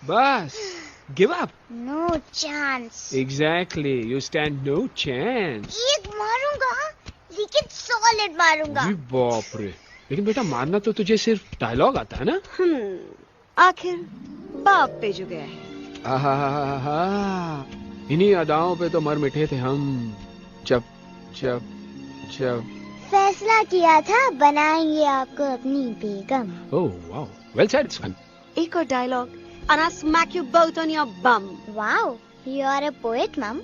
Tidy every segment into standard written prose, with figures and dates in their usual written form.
बस give up. No chance. Exactly, you stand no chance. एक मारूंगा, लेकिन सॉलिड मारूंगा. बाप रे. लेकिन बेटा मारना तो तुझे सिर्फ डायलॉग आता है ना. आखिर बाप पे जो गया है. आहा, इन्हीं अदाओं पे तो मर मिटे थे हम. जब जब जब फैसला किया था बनाएंगे आपको अपनी बेगम. ओह वाओ, वेल सेड सन. एक और dialogue and I'll smack you both on your bum. Wow, you are a poet, Mom.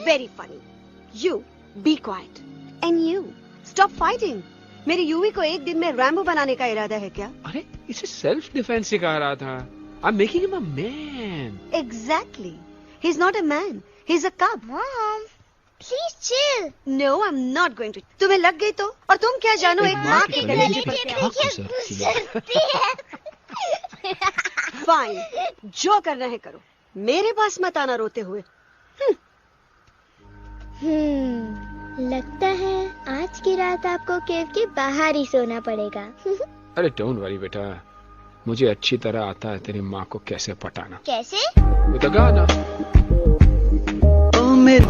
Very funny. You be quiet. And you stop fighting. मेरी यूवी को एक दिन में रैम्बो बनाने का इरादा है क्या? अरे इसे सेल्फ डिफेंस सिखा रहा था. I am making him a man. Exactly. He's not a man. He's a cub. Mom, please chill. No, I'm not going to. तुम्हें लग गई तो? और तुम क्या जानो एक माँ के गले पर क्या? Fine. जो करना है करो. मेरे पास मत आना रोते हुए. लगता है आज की रात आपको केव के बाहर ही सोना पड़ेगा. अरे डोंट वरी बेटा, मुझे अच्छी तरह आता है तेरी माँ को कैसे पटाना. कैसे? विद अ गाना. ओ मेरे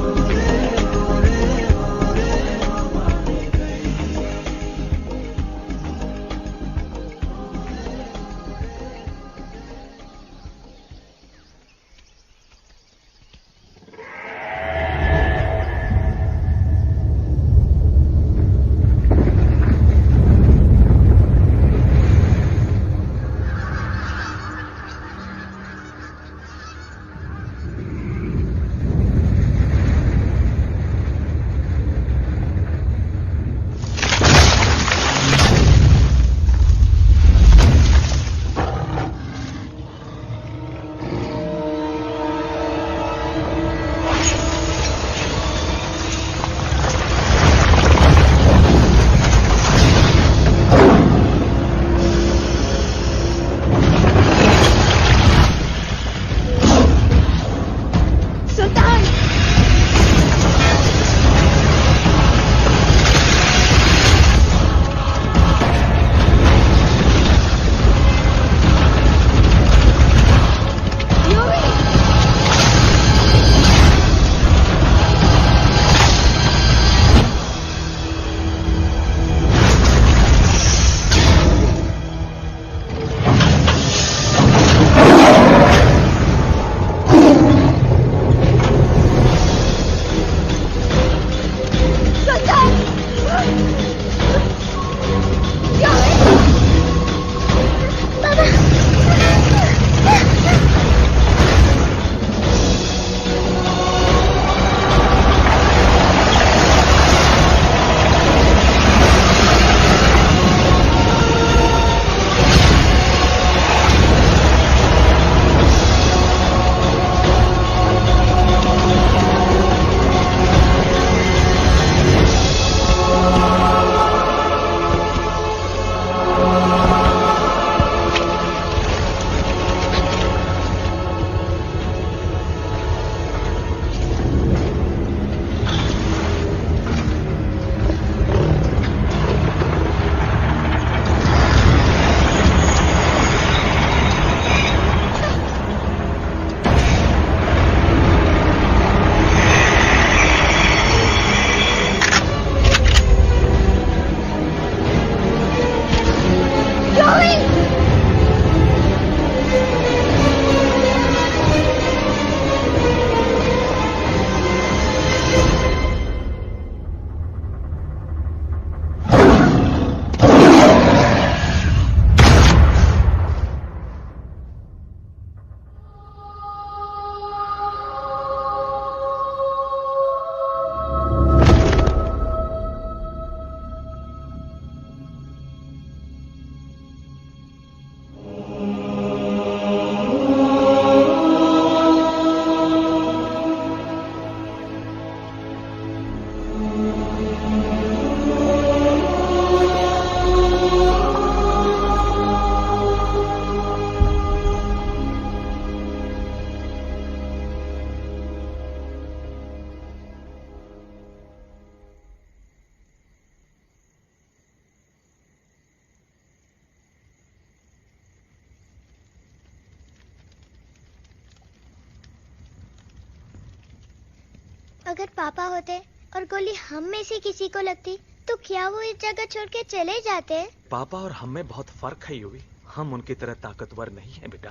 अगर पापा होते और गोली हम में से किसी को लगती तो क्या वो इस जगह छोड़ के चले जाते? पापा और हम में बहुत फर्क है यूवी। हम उनकी तरह ताकतवर नहीं है बेटा।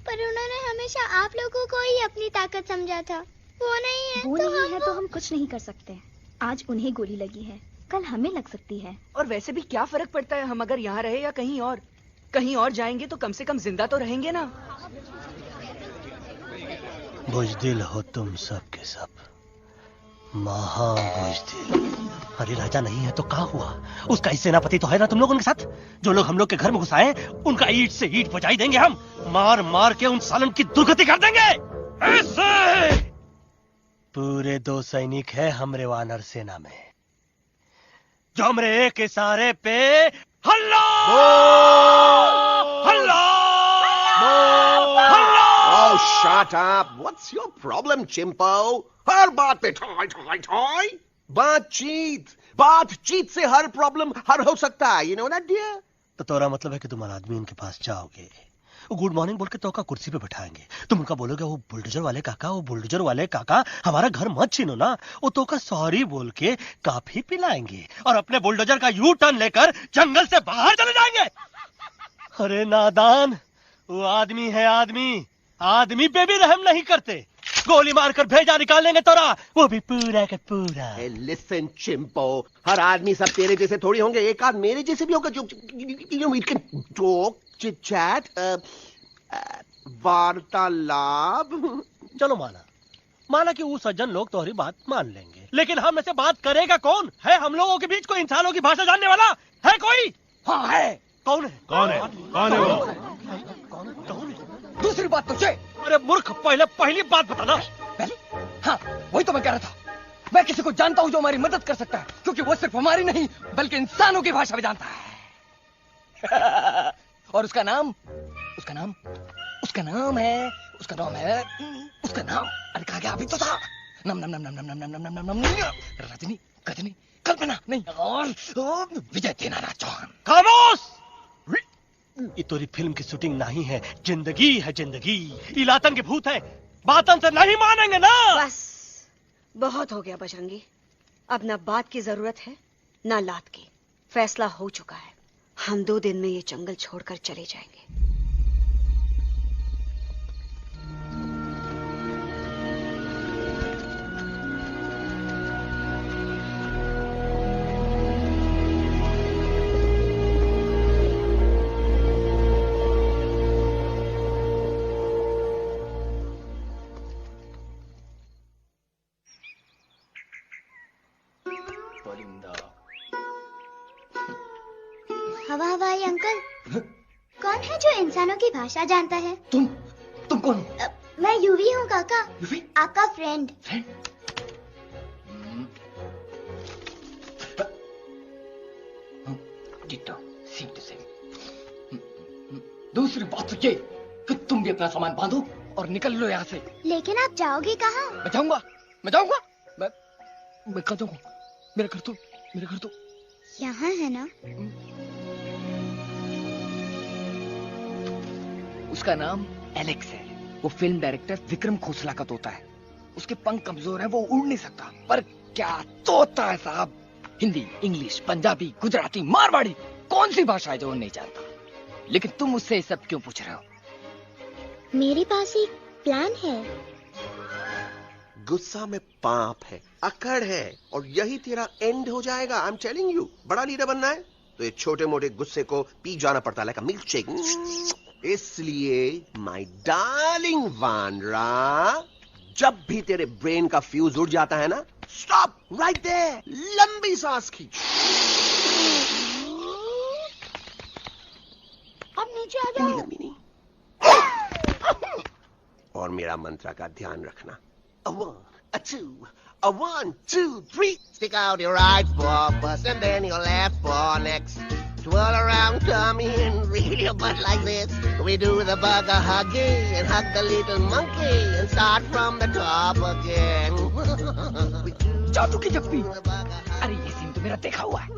पर उन्होंने हमेशा आप लोगों को ही अपनी ताकत समझा था। वो नहीं है वो तो नहीं हम है तो हम कुछ नहीं कर सकते। आज उन्हें गोली लगी है, कल हमें लग सकती है। और वैसे भी क्या फर्क पड़ता है हम अगर यहाँ रहे या कहीं और? कहीं और जाएंगे तो कम से कम जिंदा तो रहेंगे ना। बुजदिल हो तुम सब के सब, महाबुजदिल। अरे राजा नहीं है तो क्या हुआ? उसका ही सेनापति तो है ना तुम लोग उनके साथ। जो लोग हम लोग के घर में घुसाए उनका ईंट से ईंट बजाई देंगे हम। मार मार के उन सालन की दुर्गति कर देंगे ऐसे। पूरे 2 सैनिक है हमरे वानर सेना में जो हमरे एक इशारे पे हल्ला हल्ला हल्ला। Oh, shut up! What's your problem, Chimpo? हर बात पे ठोय ठोय ठोय। बातचीत से हर प्रॉब्लम हल हो सकता है। You know that, dear? तो तोरा मतलब है कि तुम आदमी उनके पास जाओगे, वो गुड मॉर्निंग बोल के तो का कुर्सी पे बैठाएंगे। तुम उनका बोलोगे वो बुलडोजर वाले काका हमारा घर मत छीनो ना। वो तो का सॉरी बोल के काफी पिलाएंगे और अपने बुलडोजर का यू टर्न लेकर जंगल से बाहर चले जाएंगे। अरे नादान, वो आदमी है आदमी पे भी रहम नहीं करते। गोली मारकर भेजा निकाल लेंगे तोरा, वो भी पूरा का पूरा। Hey, listen, Chimpo. हर आदमी सब तेरे जैसे थोड़ी होंगे। एक आध मेरे जैसे भी होगा जो we can talk, chit chat, वार्तालाप। चलो माना कि वो सज्जन लोग तुम्हारी बात मान लेंगे, लेकिन हम ऐसे बात करेगा कौन? है हम लोगों के बीच कोई इंसानों की भाषा जानने वाला है कोई? हाँ है। कौन है वो? कौन है? दूसरी बात तो ये। अरे मूर्ख, पहली बात बताना। पहले? हाँ, वही तो मैं कह रहा था। मैं किसी को जानता हूँ जो हमारी मदद कर सकता है, क्योंकि वो सिर्फ हमारी नहीं बल्कि इंसानों की भाषा भी जानता है। और उसका नाम है अरे कहा गया अभी तो था। नम रजनी गजनी कल्पना नहीं और विजय देनाराज चौहान। खामोश! ये तोरी फिल्म की शूटिंग नहीं है, जिंदगी है जिंदगी। इलातन के भूत है, बातन से नहीं मानेंगे ना। बस बहुत हो गया बजरंगी। अब ना बात की जरूरत है ना लात की। फैसला हो चुका है। हम 2 दिन में ये जंगल छोड़कर चले जाएंगे। हवाई अंकल, कौन है जो इंसानों की भाषा जानता है? तुम कौन हो? मैं यूवी हूँ काका, यूवी? आपका फ्रेंड। दूसरी बात तो ये कि तुम भी अपना सामान बांधो और निकल लो यहाँ से। लेकिन आप जाओगे कहाँ? मैं जाऊंगा मैं कहाँ जाऊंगा? मेरा घर तो यहाँ है ना? उसका नाम एलेक्स है। वो फिल्म डायरेक्टर विक्रम खोसला का तोता है। उसके पंख कमजोर हैं, वो उड़ नहीं सकता। पर क्या तोता है साहब। हिंदी, इंग्लिश, पंजाबी, गुजराती, मारवाड़ी, कौन सी भाषा है जो वो नहीं जानता? लेकिन तुम मुझसे ये सब क्यों पूछ रहे हो? मेरे पास एक प्लान है। गुस्सा में पाप है, अकड़ है, और यही तेरा एंड हो जाएगा। आई एम टेलिंग यू। बड़ा लीडर बनना है तो ये छोटे मोटे गुस्से को पी जाना पड़ता है, लाइक अ मिल्क शेक। इसलिए माय डार्लिंग वानरा, जब भी तेरे ब्रेन का फ्यूज उड़ जाता है ना, स्टॉप राइट देयर, लंबी सांस खींच। अब नीचे आ जाओ। लंबी नहीं। और मेरा मंत्र का ध्यान रखना। A 1, a 2, a 1, 2, 3. Stick out your right paw first and then your left paw next. Twirl around, come in, reel your butt like this. We do the bugger hugging and hug the little monkey and start from the top again. जादू की जप्पी। अरे ये scene तो मेरा देखा हुआ है।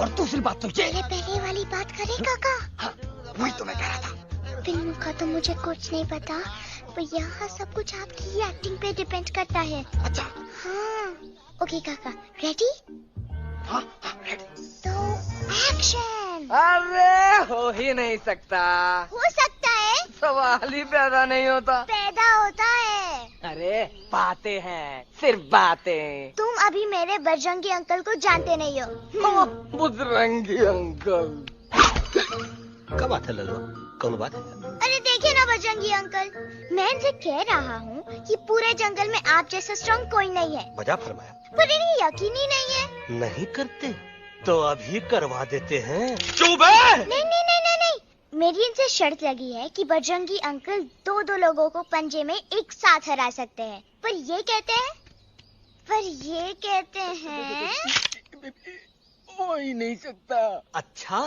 और दूसरी बात तो ये। पहले वाली बात करें काका? हाँ, वही तो मैं कह रहा था। फिल्म का तो मुझे कुछ नहीं पता, पर यहाँ सब कुछ आपकी ही एक्टिंग पे डिपेंड करता है। अच्छा। हाँ। ओके काका, रेडी? हाँ हाँ रेडी। तो एक्शन। अरे हो ही नहीं सकता, हो सकता है, सवाल ही पैदा नहीं होता। पैदा होता है। अरे बातें हैं, सिर्फ बातें। तुम अभी मेरे बजरंगी अंकल को जानते नहीं हो। बुजरंगी अंकल। क्या बात है लल्लू, कौन बात है? अरे देखिए ना बजरंगी अंकल, मैं इनसे कह रहा हूँ कि पूरे जंगल में आप जैसा स्ट्रॉन्ग कोई नहीं है, मजा फरमाया। पर इन्हें यकीन ही नहीं है। नहीं करते तो अभी करवा देते हैं। चुप है। नहीं नहीं नहीं नहीं नहीं, मेरी इनसे शर्त लगी है कि बजरंगी अंकल दो लोगों को पंजे में एक साथ हरा सकते हैं, पर ये कहते हैं हो ही नहीं सकता। अच्छा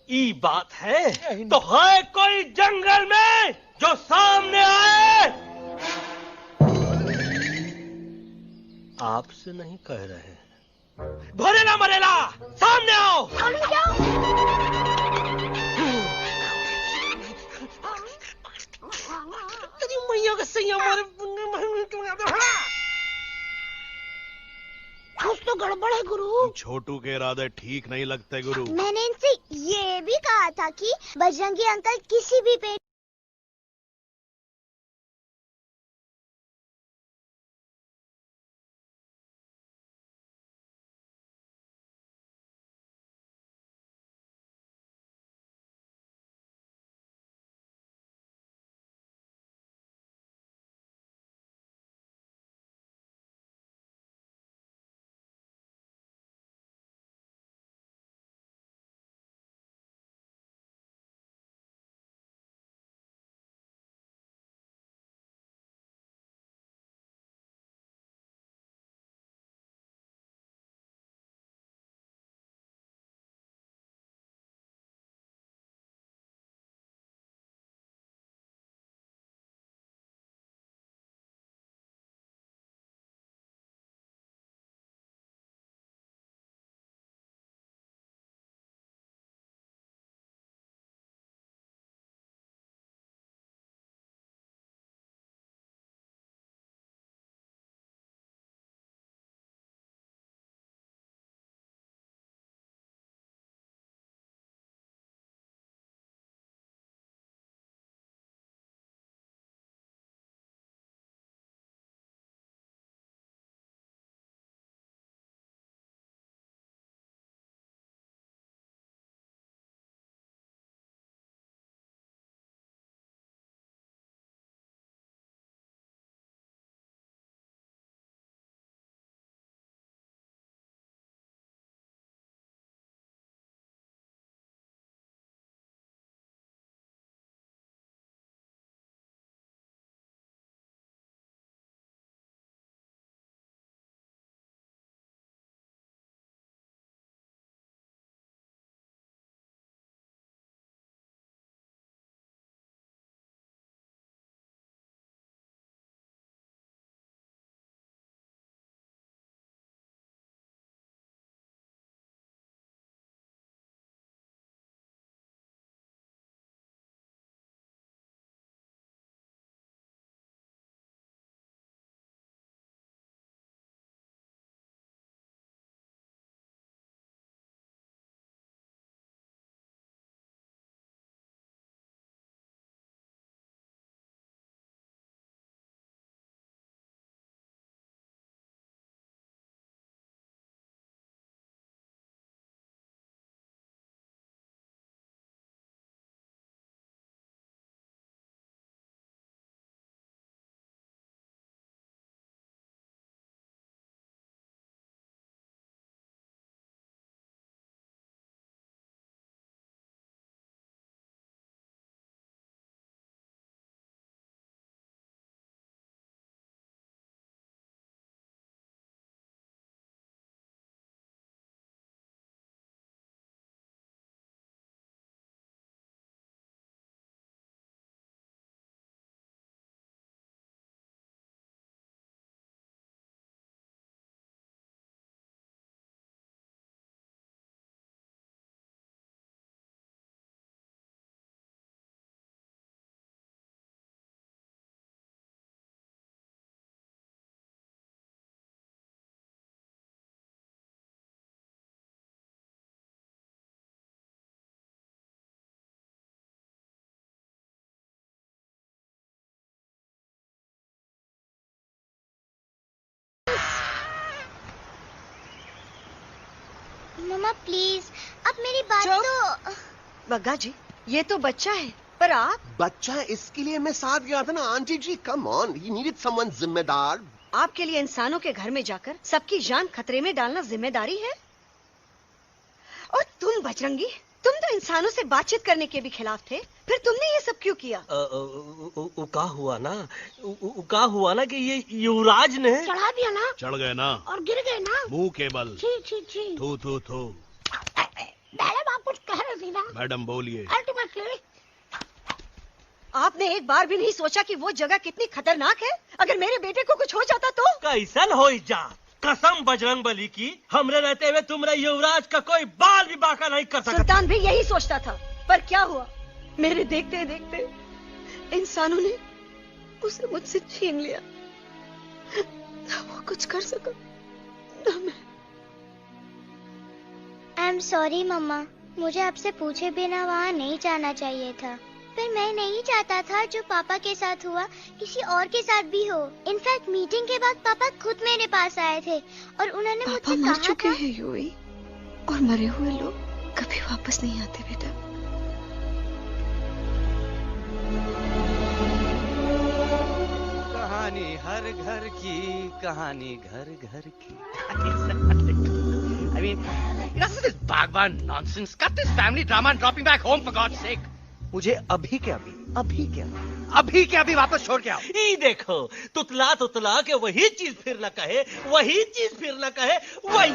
ये बात है, तो है कोई जंगल में जो सामने आए? आपसे नहीं कह रहे, भरेला मरेला सामने आओ। मैया का सैया मारे। कुछ तो गड़बड़ है गुरु। छोटू के इरादे ठीक नहीं लगते गुरु। मैंने इनसे ये भी कहा था कि बजरंगी अंकल किसी भी पेड़ मम्मा प्लीज, अब मेरी बात चुप। तो। बग्गा जी, ये तो बच्चा है, पर आप बच्चा है इसके लिए मैं साथ गया था ना aunty ji. Come on, he needed someone जिम्मेदार। आपके लिए इंसानों के घर में जाकर सबकी जान खतरे में डालना जिम्मेदारी है? और तुम बजरंगी, तुम तो इंसानों से बातचीत करने के भी खिलाफ थे, फिर तुमने ये सब क्यों किया? का हुआ ना कि ये युवराज ने चढ़ा दिया ना चढ़ गए ना और गिर गए ना। मुंह के बल। छी छी छी। थू थू थू। मैडम आप कुछ कह रहे थे ना। मैडम बोलिए। अल्टीमेटली आपने एक बार भी नहीं सोचा कि वो जगह कितनी खतरनाक है? अगर मेरे बेटे को कुछ हो जाता तो? कैसन हो जा, कसम बजरंग बली की, हमरे रहते हुए तुमरे युवराज का कोई बाल भी बाका नहीं कर सकता। सुल्तान भी यही सोचता था, पर क्या हुआ? मेरे देखते देखते इंसानों ने उसे मुझसे छीन लिया। ना वो कुछ कर सका, ना मैं। आई एम सॉरी मम्मा, मुझे आपसे पूछे बिना वहाँ नहीं जाना चाहिए था। पर मैं नहीं चाहता था जो पापा के साथ हुआ किसी और के साथ भी हो। इनफैक्ट मीटिंग के बाद पापा खुद मेरे पास आए थे और उन्होंने मुझसे कहा मर चुके था। हैं यूई, और मरे हुए लोग कभी वापस नहीं आते बेटा। कहानी हर घर की, कहानी घर घर की। I mean, enough of this Bhagwan nonsense. Cut this family drama and drop me back home for God's sake. मुझे अभी के अभी वापस छोड़ के आओ। ई देखो, तुतला तुतला के वही चीज फिर न कहे, वही चीज फिर न कहे, वही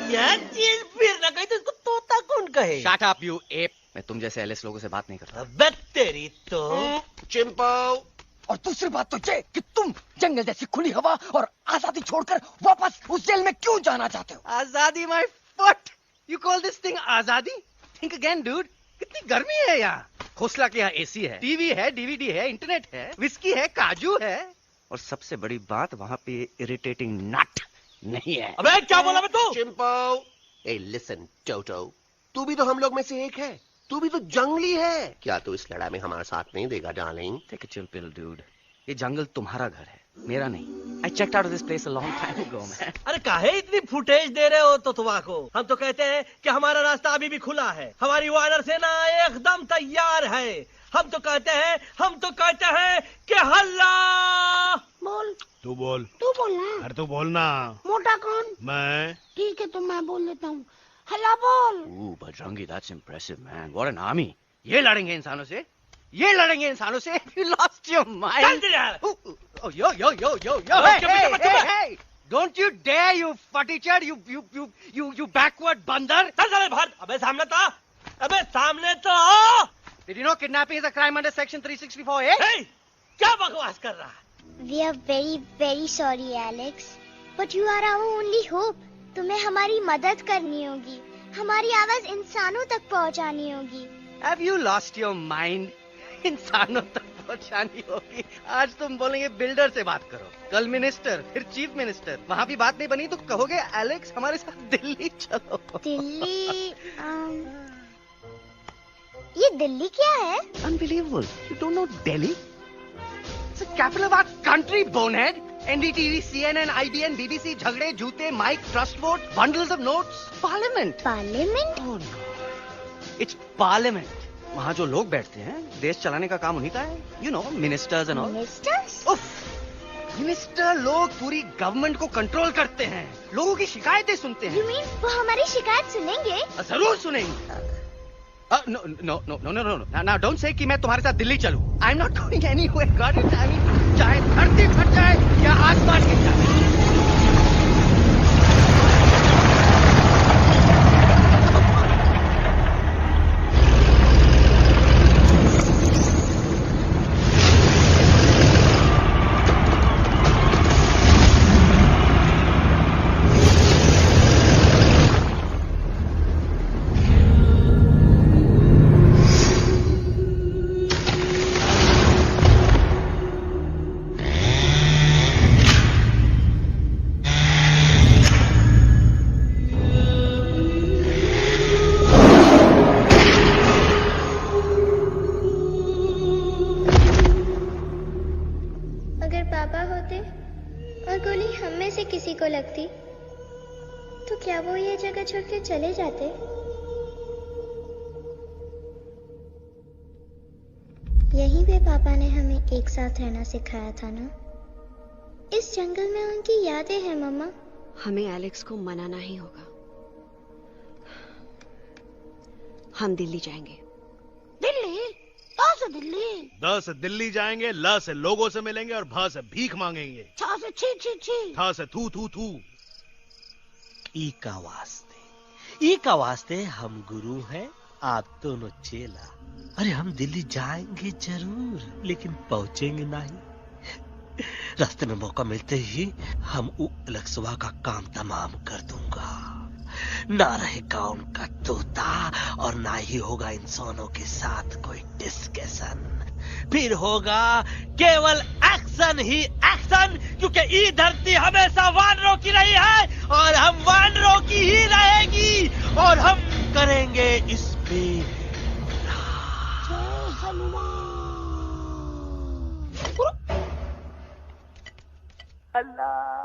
चीज फिर न कहे, तो इसको तोता कौन कहे? Shut up, you ape. मैं तुम जैसे एलिस लोगों से बात नहीं करता। अबे तेरी तो। चिंपो। और दूसरी बात तो ये कि तुम जंगल जैसी खुली हवा और आजादी छोड़कर वापस उस जेल में क्यों जाना चाहते हो? आजादी my foot. You call this thing आजादी? Think again, dude. कितनी गर्मी है यहाँ। खोसला के यहाँ एसी है, टीवी है, डीवीडी है, इंटरनेट है, विस्की है, काजू है, और सबसे बड़ी बात वहाँ पे इरिटेटिंग नट नहीं है। अबे क्या बोला मैं तू? चिंपो। ए लिसन टोटो, तू भी तो हम लोग में से एक है। तू भी तो जंगली है। क्या तू इस लड़ाई में हमारा साथ नहीं देगा darling? Take a chill pill, dude. ये जंगल तुम्हारा घर है, मेरा नहीं। I checked out of this place a long time ago, man. अरे काहे इतनी फुटेज दे रहे हो तुतवा को? हम तो कहते हैं कि हमारा रास्ता अभी भी खुला है, हमारी वानर सेना एकदम तैयार है। हम तो कहते हैं कि हल्ला। बोल। तू बोल। तू बोलना। अरे तू बोलना। मोटा कौन? मैं। ठीक है तो मैं बोल देता हूँ। हल्ला बोल। Ooh, Bajrangi, that's impressive, man. What an army. ये लड़ेंगे इंसानों से? ये लड़ेंगे इंसानों से? You lost your mind. चल यार। Oh, yo. Hey. Don't you dare, you fatichard, you backward बंदर. चल बाहर। अबे सामने तो आओ। Did you know kidnapping is a crime under section 364A? Hey, क्या बकवास कर रहा है? We are very very sorry Alex, but you are our only hope. तुम्हें हमारी मदद करनी होगी, हमारी आवाज इंसानों तक पहुंचानी होगी। Have you lost your mind? इंसानों तक पहुंचानी होगी। आज तुम बोलेंगे बिल्डर से बात करो, कल मिनिस्टर, फिर चीफ मिनिस्टर। वहाँ भी बात नहीं बनी तो कहोगे एलेक्स हमारे साथ दिल्ली चलो। दिल्ली ये दिल्ली क्या है? Unbelievable. You don't know Delhi? It's the capital of our country, bonehead. NDTV, CNN, IBN, BBC, झगड़े, जूते, mic, trust vote, bundles of notes, parliament. Parliament? Oh no. It's parliament. वहाँ जो लोग बैठते हैं, देश चलाने का काम उन्हीं का है। You know, ministers and all. Ministers? उफ, मिनिस्टर लोग पूरी गवर्नमेंट को कंट्रोल करते हैं, लोगों की शिकायतें सुनते हैं। You mean वो हमारी शिकायत सुनेंगे? जरूर सुनेंगे। No. Now don't say कि मैं तुम्हारे साथ दिल्ली चलूं. I'm not going anywhere. Got it? I mean, चाहे धरती फट जाए या आसमान गिर जाए। किसी को लगती तो क्या वो ये जगह छोड़ के चले जाते? यहीं पे पापा ने हमें एक साथ रहना सिखाया था ना। इस जंगल में उनकी यादें हैं मम्मा। हमें एलेक्स को मनाना ही होगा। हम दिल्ली जाएंगे। दिल्ली? कहाँ से दिल्ली? द से दिल्ली जाएंगे, ल से लोगों से मिलेंगे और भ से भीख मांगेंगे, छ से छी छी छी, थ से थू थू थू। ई का वास्ते हम गुरु हैं, आप दोनों चेला। अरे हम दिल्ली जाएंगे जरूर, लेकिन पहुंचेंगे नहीं। रास्ते में मौका मिलते ही हम अलक्सवा का काम तमाम कर दूंगा। ना रहेगा उनका तोता और ना ही होगा इंसानों के साथ कोई डिस्कशन। फिर होगा केवल एक्शन ही एक्शन, क्योंकि ये धरती हमेशा वानरों की रही है और हम वानरों की ही रहेगी और हम करेंगे इस पे जय हनुमान। अल्लाह।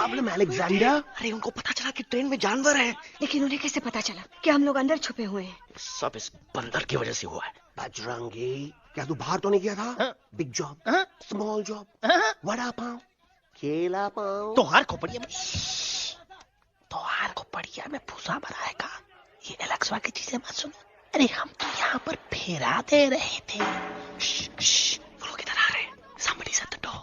Problem Alexander? अरे उनको पता चला कि ट्रेन में जानवर है। लेकिन उन्हें कैसे पता चला कि हम लोग अंदर छुपे हुए हैं? सब इस बंदर की वजह से हुआ है। बजरंगी, क्या तू बाहर तो नहीं गया था? Big job, small job, vada pav, केला पाव। तोहार खोपड़िया में भूसा भराएगा। ये एलेक्सा की चीजें मत सुनो। अरे हम तो यहाँ पर फेरा दे रहे थे। वो लोग इधर आ रहे हैं। Somebody's at the door.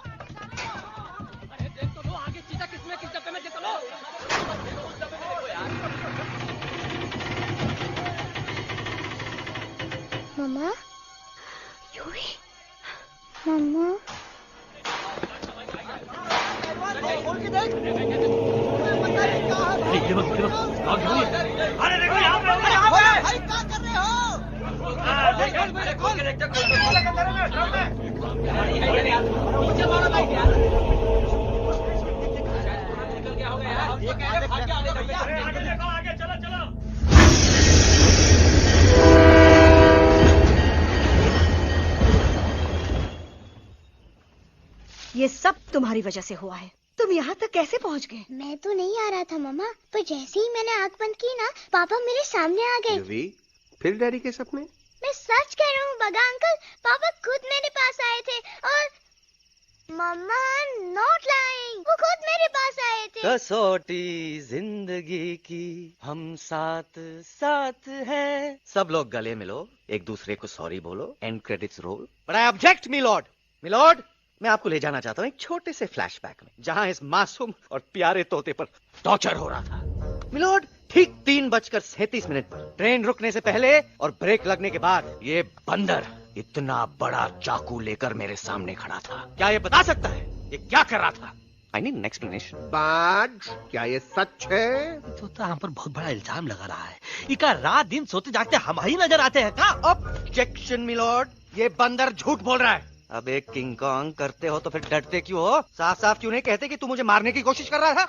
मम्मा, यूवी, मम्मा। अरे देखो यहाँ पे भाई क्या कर रहे हो? ये सब तुम्हारी वजह से हुआ है। तुम यहाँ तक कैसे पहुँच गए? मैं तो नहीं आ रहा था मम्मा, पर जैसे ही मैंने आंख बंद की ना, पापा मेरे सामने आ गए। यूवी, फिर डैडी के सपने? मैं सच कह रहा हूँ बगा अंकल, पापा खुद मेरे पास आए थे और मम्मा नॉट लाइंग, वो खुद मेरे पास आए थे। कसौटी जिंदगी की हम साथ साथ हैं। सब लोग गले मिलो, एक दूसरे को सॉरी बोलो, and credits roll. But I object milord. Milord, मैं आपको ले जाना चाहता हूँ एक छोटे से फ्लैशबैक में, जहाँ इस मासूम और प्यारे तोते पर टॉर्चर हो रहा था। मिलॉर्ड, ठीक 3:37 पर ट्रेन रुकने से पहले और ब्रेक लगने के बाद ये बंदर इतना बड़ा चाकू लेकर मेरे सामने खड़ा था। क्या ये बता सकता है ये क्या कर रहा था? I need an explanation. बाज, क्या ये सच है? तो हम पर बहुत बड़ा इल्जाम लगा रहा है। इका रात दिन सोते जागते हम ही नजर आते हैं का? ऑब्जेक्शन मिलॉर्ड, ये बंदर झूठ बोल रहा है। अब एक किंग कॉन्ग करते हो तो फिर डरते क्यों हो? साफ साफ क्यों नहीं कहते कि तू मुझे मारने की कोशिश कर रहा था?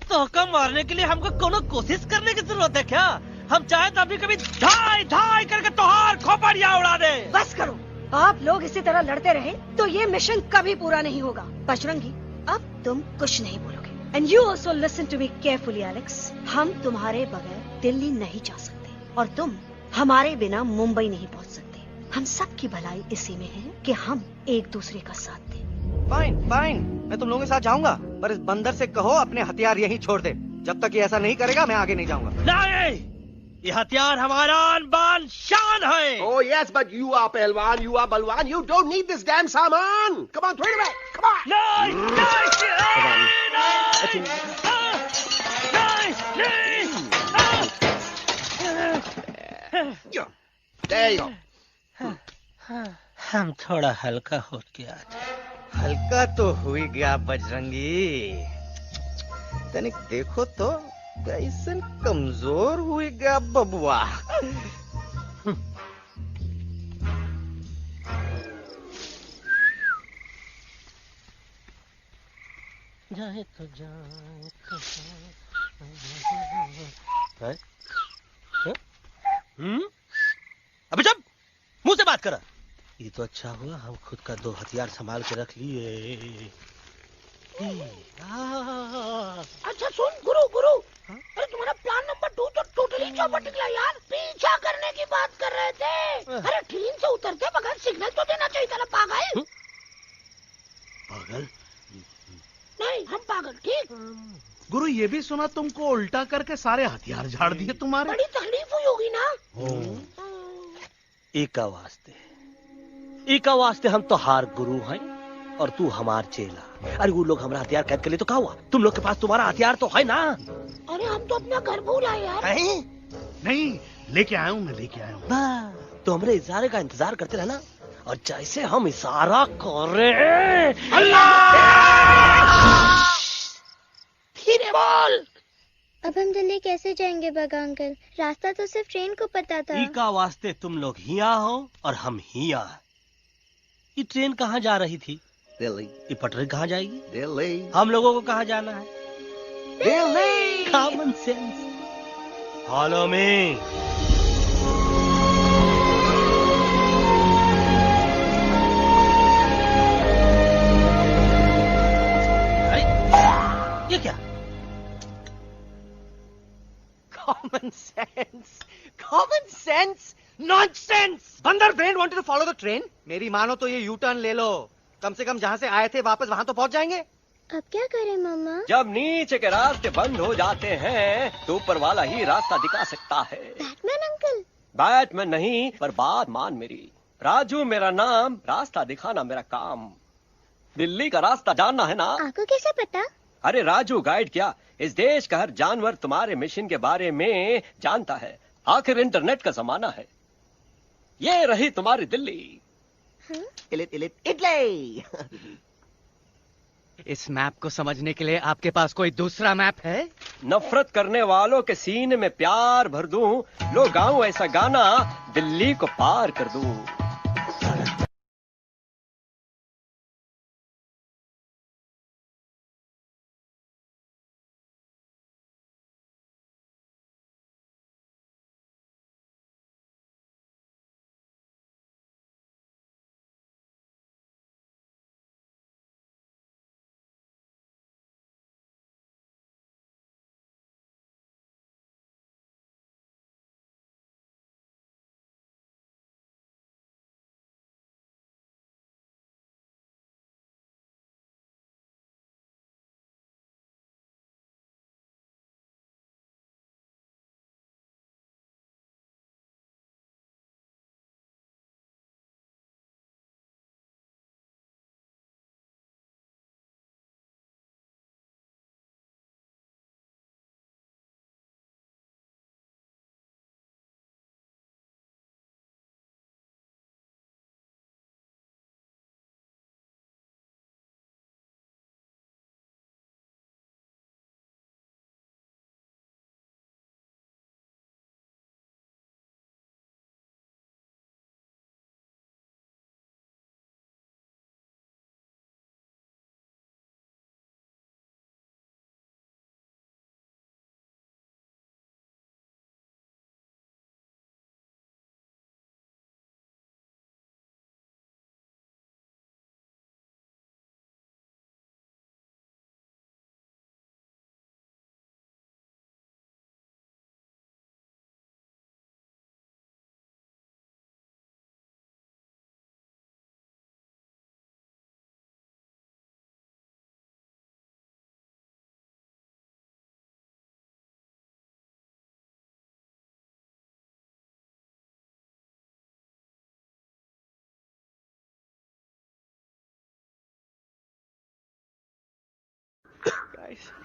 तो का मारने के लिए हमको कोनो कोशिश करने की जरूरत है क्या? हम चाहे तो अभी कभी धाई धाई करके तोहार खोपड़िया उड़ा दे। बस करो, आप लोग इसी तरह लड़ते रहे तो ये मिशन कभी पूरा नहीं होगा। बजरंगी, अब तुम कुछ नहीं बोलोगे। And you also listen to me carefully Alex. हम तुम्हारे बगैर दिल्ली नहीं जा सकते और तुम हमारे बिना मुंबई नहीं पहुंच सकते। हम सब की भलाई इसी में है कि हम एक दूसरे का साथ दें। फाइन फाइन, मैं तुम लोगों के साथ जाऊंगा, पर इस बंदर से कहो अपने हथियार यहीं छोड़ दे। जब तक ये ऐसा नहीं करेगा मैं आगे नहीं जाऊंगा। नहीं, ये हथियार हमारा आन-बान शान है। Oh yes, but you are पहलवान, you are बलवान, you don't need this damn सामान. Come on, throw it away. Come on. There you go. हम थोड़ा हल्का हो गया। हल्का तो हुई गया बजरंगी, तनिक देखो तो कैसन कमजोर हुई गया बबुआ। जाए तो जाए अबे जब मुंह से बात करा। ये तो अच्छा हुआ हम खुद का 2 हथियार संभाल के रख लिए। अच्छा सुन गुरु, अरे तुम्हारा प्लान नंबर 2 तो टोटली चौपट निकला यार। पीछा करने की बात कर रहे थे। अरे ट्रेन से उतरते बगैर सिग्नल तो देना चाहिए था ना पागल। पागल? नहीं हम पागल, ठीक। गुरु, ये भी सुना तुमको उल्टा करके सारे हथियार झाड़ दिए तुम्हारे। बड़ी तकलीफ हुई होगी ना। इका वास्ते हम तो हार गुरु हैं और तू हमार चेला। अरे वो लोग हमारा हथियार कैद कर ले तो क्या हुआ? तुम लोग के पास तुम्हारा हथियार तो है ना। अरे हम तो अपना घर भूल आए यार। नहीं, लेके आया हूँ, मैं लेके आया हूँ। तो हमारे इशारे का इंतजार करते रहना और जैसे हम इशारा कर रहे धीरे बोल। अब हम दिल्ली कैसे जाएंगे बगा अंकल? रास्ता तो सिर्फ ट्रेन को पता था। इका वास्ते तुम लोग हिया हो और हम हिया। ये ट्रेन कहाँ जा रही थी? दिल्ली। ये पटरी कहाँ जाएगी? दिल्ली। हम लोगों को कहाँ जाना है? Delhi. Common sense. Follow me. ये क्या? Sense, common sense, nonsense. बंदर brain wanted to follow the train. मेरी मानो तो ये यू टर्न ले लो, कम से कम जहां से आए थे वापस वहां तो पहुंच जाएंगे। अब क्या करें मामा? जब नीचे के रास्ते बंद हो जाते हैं तो ऊपर वाला ही रास्ता दिखा सकता है। Batman uncle. बैटमैन नहीं, पर बात मान मेरी। राजू मेरा नाम, रास्ता दिखाना मेरा काम। दिल्ली का रास्ता जानना है ना? आपको कैसे पता? अरे राजू गाइड क्या, इस देश का हर जानवर तुम्हारे मिशन के बारे में जानता है। आखिर इंटरनेट का जमाना है। ये रही तुम्हारी दिल्ली। इटली। इस मैप को समझने के लिए आपके पास कोई दूसरा मैप है? नफरत करने वालों के सीने में प्यार भर दूं, लो गाऊं ऐसा गाना, दिल्ली को पार कर दूं।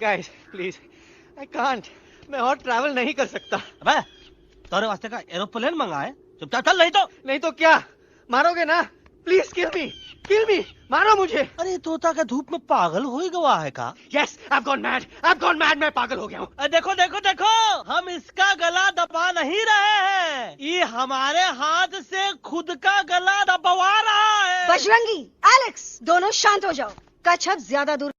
Guys, please, I can't. मैं और ट्रैवल नहीं कर सकता। अबे, तोरे वास्ते का एरोप्लेन मंगाए, चुपचाप चल, नहीं तो क्या मारोगे ना? प्लीज किल मी, मारो मुझे। अरे तोता का धूप में पागल हो ही गवा है का? Yes, I've gone mad, मैं पागल हो गया हूँ। देखो, हम इसका गला दबा नहीं रहे हैं, ये हमारे हाथ से खुद का गला दबवा रहा है। बजरंगी, एलेक्स, दोनों शांत हो जाओ। कच्छप ज्यादा दूर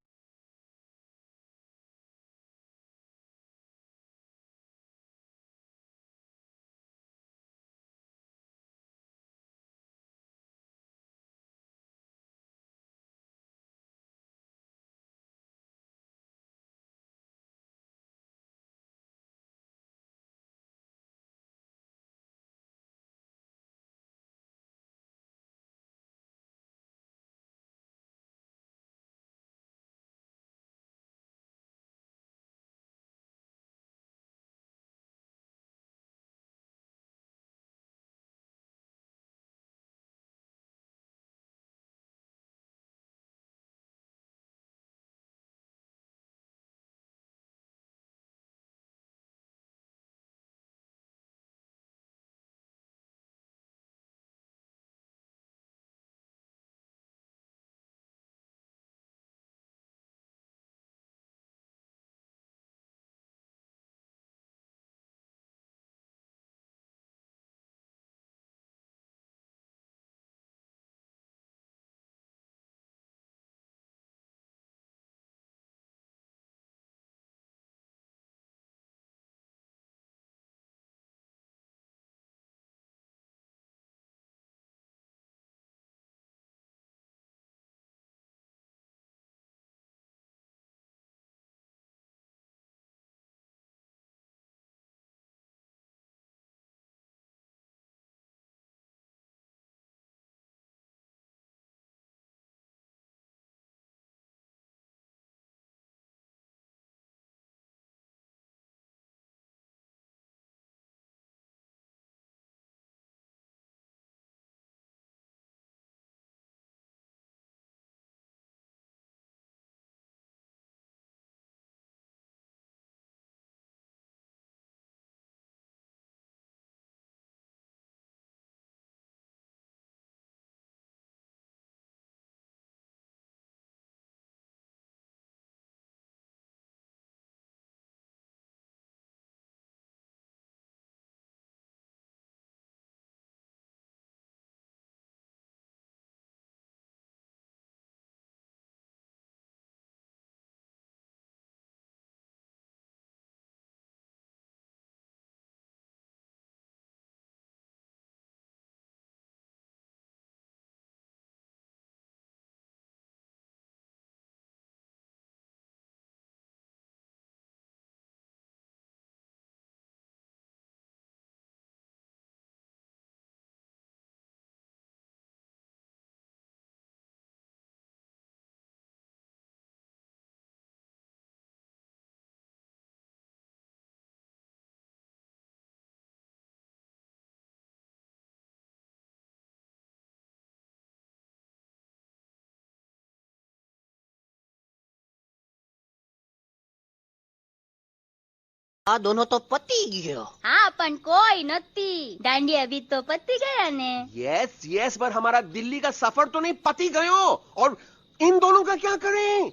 આ દોનો તો પતી ગયો. હા પણ કોઈ નથી. દાંડિયા भी तो પતી ગયા ને. यस यस, पर हमारा दिल्ली का सफर तो नहीं पति गयो. और इन दोनों का क्या करें?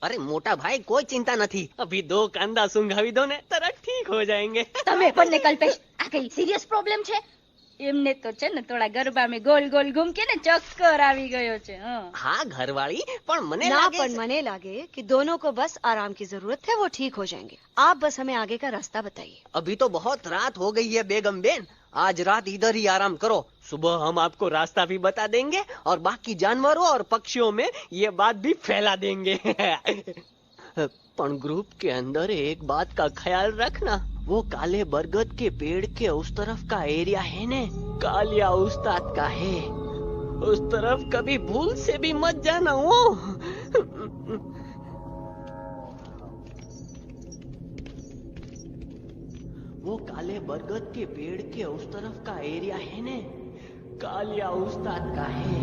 અરે મોટા ભાઈ કોઈ ચિંતા નથી. अभी 2 कांदा सुंघावी दो ने तरह ठीक हो जाएंगे. તમે પણ ને કલ્પેશ આ કઈ સિરિયસ પ્રોબ્લેમ છે? એમને તો છે ને થોડા ગરબામાં ગોલ ગોલ ઘૂમ કે ને ચક્કર આવી ગયો છે. हाँ घरवाली पर मने ना लागे पर मने लागे कि दोनों को बस आराम की जरूरत है, वो ठीक हो जाएंगे. आप बस हमें आगे का रास्ता बताइए. अभी तो बहुत रात हो गई है बेगम बेन. आज रात इधर ही आराम करो. सुबह हम आपको रास्ता भी बता देंगे और बाकी जानवरों और पक्षियों में ये बात भी फैला देंगे. पर ग्रुप के अंदर एक बात का ख्याल रखना. वो काले बरगद के पेड़ के उस तरफ का एरिया है ने कालिया उस्ताद का है. उस तरफ कभी भूल से भी मत जाना. वो काले बरगद के पेड़ के उस तरफ का एरिया है ने कालिया उस्ताद का है.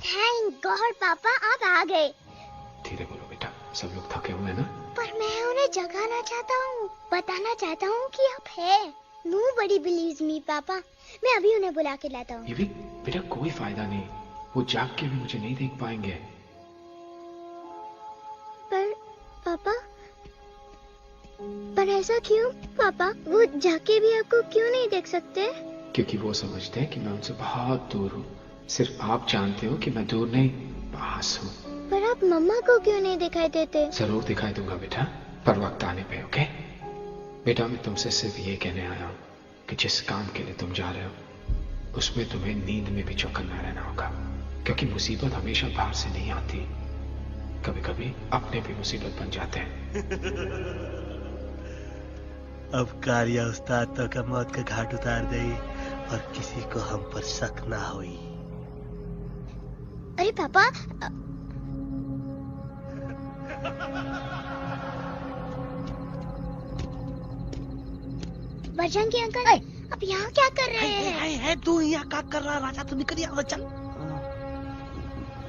थैंक गॉड पापा आप आ गए. धीरे बोलो बेटा, सब लोग थके हुए हैं ना. पर मैं उन्हें जगाना चाहता हूँ, बताना चाहता हूँ कि आप है. Nobody believes me पापा. मैं अभी उन्हें बुला के लाता हूँ. ये भी बेटा कोई फायदा नहीं, वो जाग के भी मुझे नहीं देख पाएंगे. पर पापा, पर ऐसा क्यों पापा? वो जाके भी आपको क्यों नहीं देख सकते? क्योंकि वो समझते हैं कि मैं उनसे बहुत दूर हूँ. सिर्फ आप जानते हो कि मैं दूर नहीं, पास हूँ. पर आप मम्मा को क्यों नहीं दिखाई देते? जरूर दिखाई दूंगा बेटा, पर वक्त आने पे. ओके बेटा, मैं तुमसे सिर्फ ये कहने आया हूँ कि जिस काम के लिए तुम जा रहे हो उसमें तुम्हें नींद में भी चौकन्ना रहना होगा. क्योंकि मुसीबत हमेशा बाहर से नहीं आती, कभी कभी अपने भी मुसीबत बन जाते हैं. अब कालिया उस्ताद तो का मौत का घाट उतार दे और किसी को हम पर शक ना हुई. अरे पापा, बजरंगी अंकल अब यहाँ क्या कर रहे हैं? है तू यहाँ क्या कर रहा? राजा तू निकल यहाँ, चल.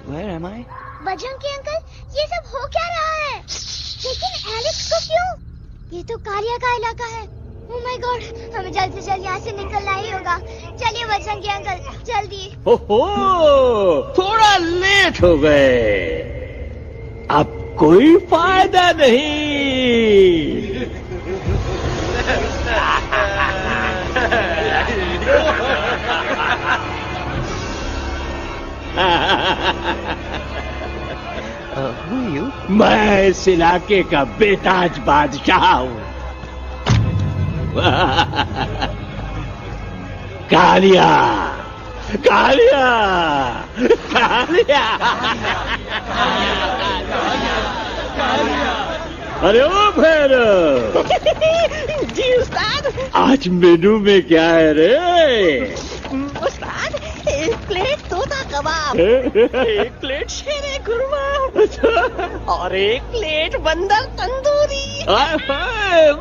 Where am I? Bajrangi uncle, ये सब हो क्या रहा है? लेकिन एलेक्स को क्यों? ये तो कालिया का इलाका है. ओह माय गॉड, हमें जल्द से जल्द यहाँ से निकलना ही होगा. चलिए बजरंगी अंकल, जल्दी. ओहो, थोड़ा लेट हो गए. अब कोई फायदा नहीं. मैं इस इलाके का बेताज बादशाह हूँ. कालिया, कालिया, कालिया. अरे ओ भैरव. जी उस्ताद. आज मेनू में क्या है रे? उस्ताद, 1 प्लेट तोता कबाब, 1 प्लेट शेरे खुरमा और 1 प्लेट बंदर तंदूरी.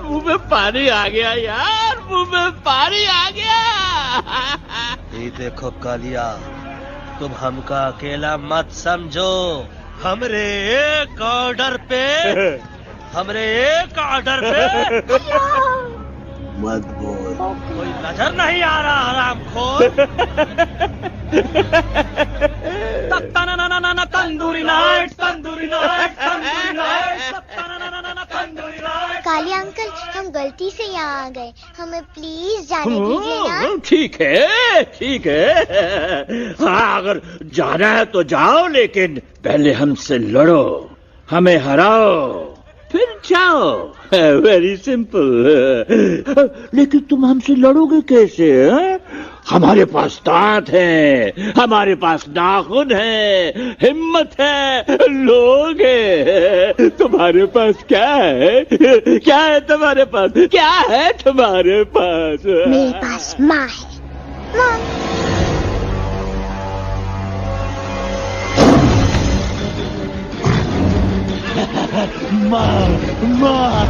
मुंह में पानी आ गया यार, मुंह में पानी आ गया. ये देखो कालिया, तुम हमका अकेला मत समझो. हमरे एक ऑर्डर पे मत बोल. कोई नजर नहीं आ रहा हरामखोर. Tandoori night, tandoori night, tandoori night, tandoori night. Kalia uncle, हम गलती से यहाँ आ गए, हमें प्लीज जाने दीजिए ना. ठीक है, ठीक है. हाँ, अगर जाना है तो जाओ, लेकिन पहले हमसे लड़ो, हमें हराओ, फिर जाओ. Very simple. लेकिन तुम हमसे लड़ोगे कैसे? हमारे पास दांत है, हमारे पास नाखून है, हिम्मत है, लोग है. तुम्हारे पास क्या है? क्या है तुम्हारे पास? क्या है तुम्हारे पास? मेरे पास माँ है. माँ, माँ.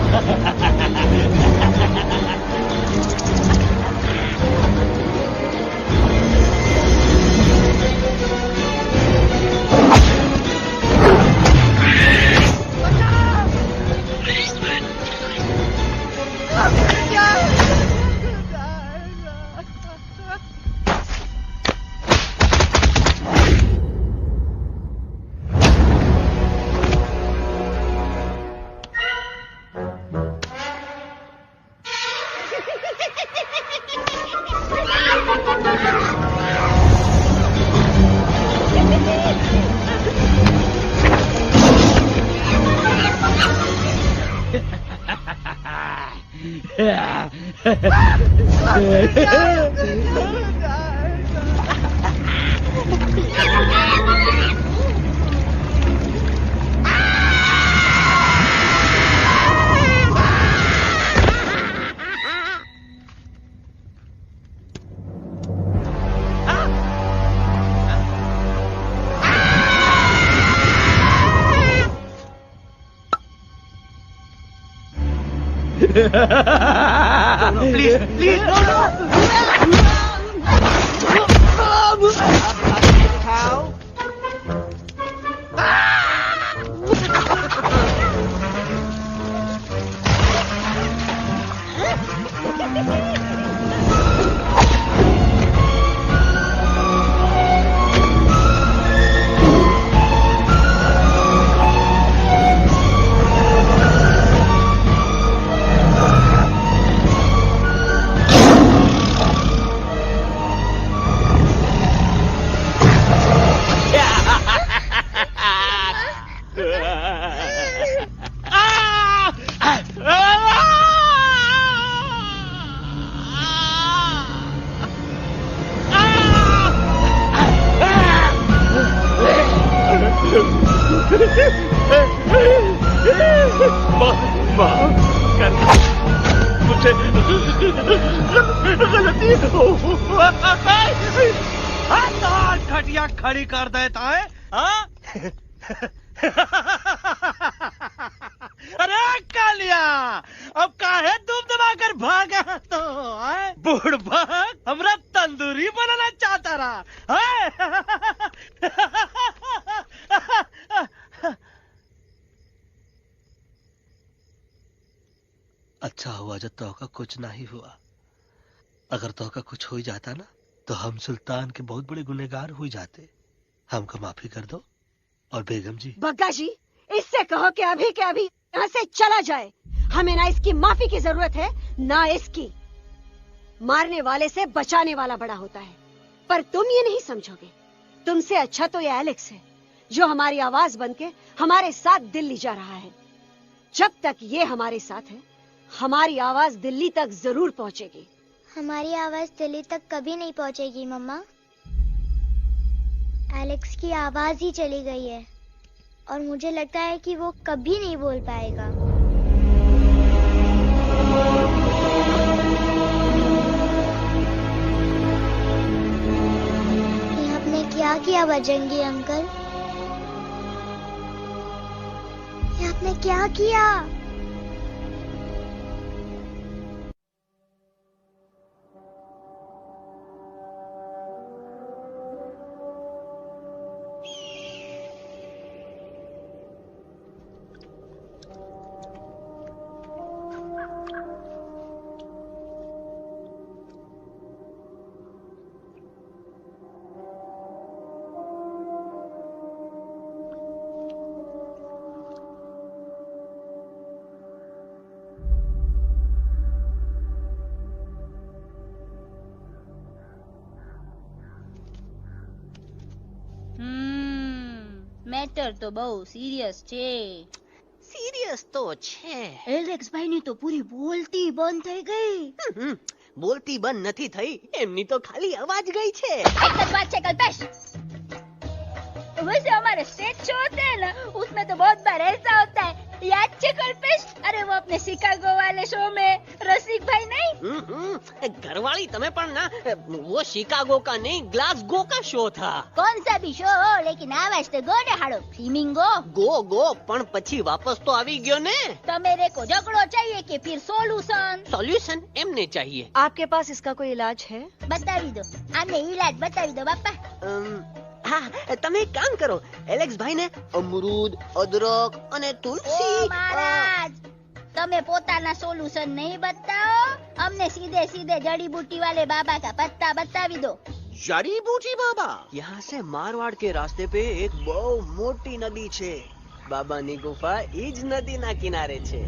प्लीज प्लीज दिखाओ। गलती घटिया खड़ी कर देता है। अरे कालिया, अब काहे तुम दबाकर भागा तो बुढ़बा हमरा तंदूरी बनाना चाहता रहा। अच्छा हुआ जब तोहका कुछ नहीं हुआ। अगर तोहका कुछ हो जाता ना तो हम सुल्तान के बहुत बड़े गुनहगार हो जाते। हमको माफी कर दो। और बेगम जी, बग्गा जी, इससे कहो कि अभी के अभी यहाँ से चला जाए। हमें ना इसकी माफी की जरूरत है ना इसकी। मारने वाले से बचाने वाला बड़ा होता है, पर तुम ये नहीं समझोगे। तुमसे अच्छा तो ये एलेक्स है जो हमारी आवाज बनके हमारे साथ दिल्ली जा रहा है। जब तक ये हमारे साथ है हमारी आवाज दिल्ली तक जरूर पहुंचेगी। हमारी आवाज दिल्ली तक कभी नहीं पहुंचेगी मम्मा। एलेक्स की आवाज ही चली गई है और मुझे लगता है कि वो कभी नहीं बोल पाएगा। ये आपने क्या किया बजरंगी अंकल? ये आपने क्या किया? મેટર તો બહુ સિરિયસ છે। सीरियस तो छे। એલેક્સ ભાઈ ની તો પૂરી બોલતી બંધ થઈ ગઈ। बोलती बंद નથી થઈ, એમની તો ખાલી અવાજ ગઈ છે। એક જ વાત છે કલ્પેશ, वैसे हमारे स्टेज शो होते हैं ना, उसमें तो बहुत बार ऐसा होता है, याद है कल्पेश? अरे वो अपने शिकागो वाले शो में रसिक भाई नहीं? घरवाली तुम्हें पण ना, वो शिकागो का नहीं ग्लासगो का शो था। कौन सा भी शो हो, लेकिन आवाज तो गो ने हाड़ो। फ्लेमिंगो गो गो, पण પછી वापस तो આવી ગયો ने। तमेरे को झगड़ो चाहिए कि फिर सोल्यूशन? सॉल्यूशन एमने चाहिए। आपके पास इसका कोई इलाज है? बतावी दो, आने इलाज बतावी दो बापा। हाँ, તમે એક કામ કરો, એલેક્સ ભાઈ ને અમરૂદ, અદરક અને તુલસી। ओ महाराज, તમે પોતાના સોલ્યુશન नहीं बताओ, हमने सीधे सीधे जड़ी बूटी वाले बाबा का पत्ता बतावी दो। जड़ी बूटी बाबा? यहाँ से मारवाड़ के रास्ते पे एक बहु मोटी नदी छे। बाबा नी गुफा इज नदी ना किनारे छे।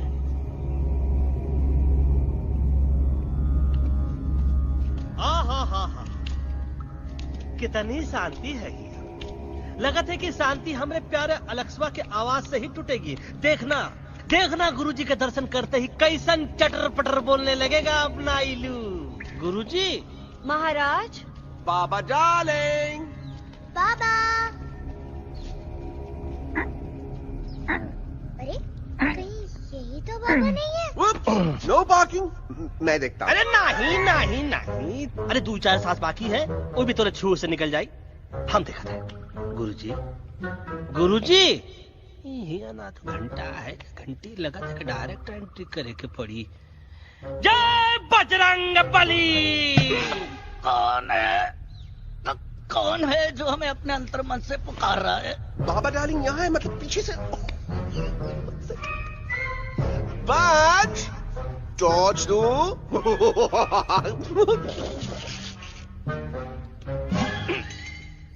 कितनी शांति है ये। लगा था कि शांति हमरे प्यारे अलेक्सवा के आवाज से ही टूटेगी। देखना देखना गुरुजी के दर्शन करते ही कैसन चटर पटर बोलने लगेगा अपना इलू। गुरुजी। महाराज। बाबा डार्लिंग। बाबा। अरे कहीं यही तो बाबा नहीं है। No parking. मैं देखता हूँ। अरे नहीं नहीं नहीं, अरे 2-4 सांस बाकी है, वो भी तोरे छू से निकल जाई। हम देखा था। गुरुजी गुरुजी ये ना तो घंटा है, घंटी लगा था, डायरेक्ट एंट्री करे के पड़ी। जय बजरंग बली। कौन है जो हमें अपने अंतर मन से पुकार रहा है? बाबा डार्लिंग यहाँ है, मतलब पीछे से। बच टॉर्च दो।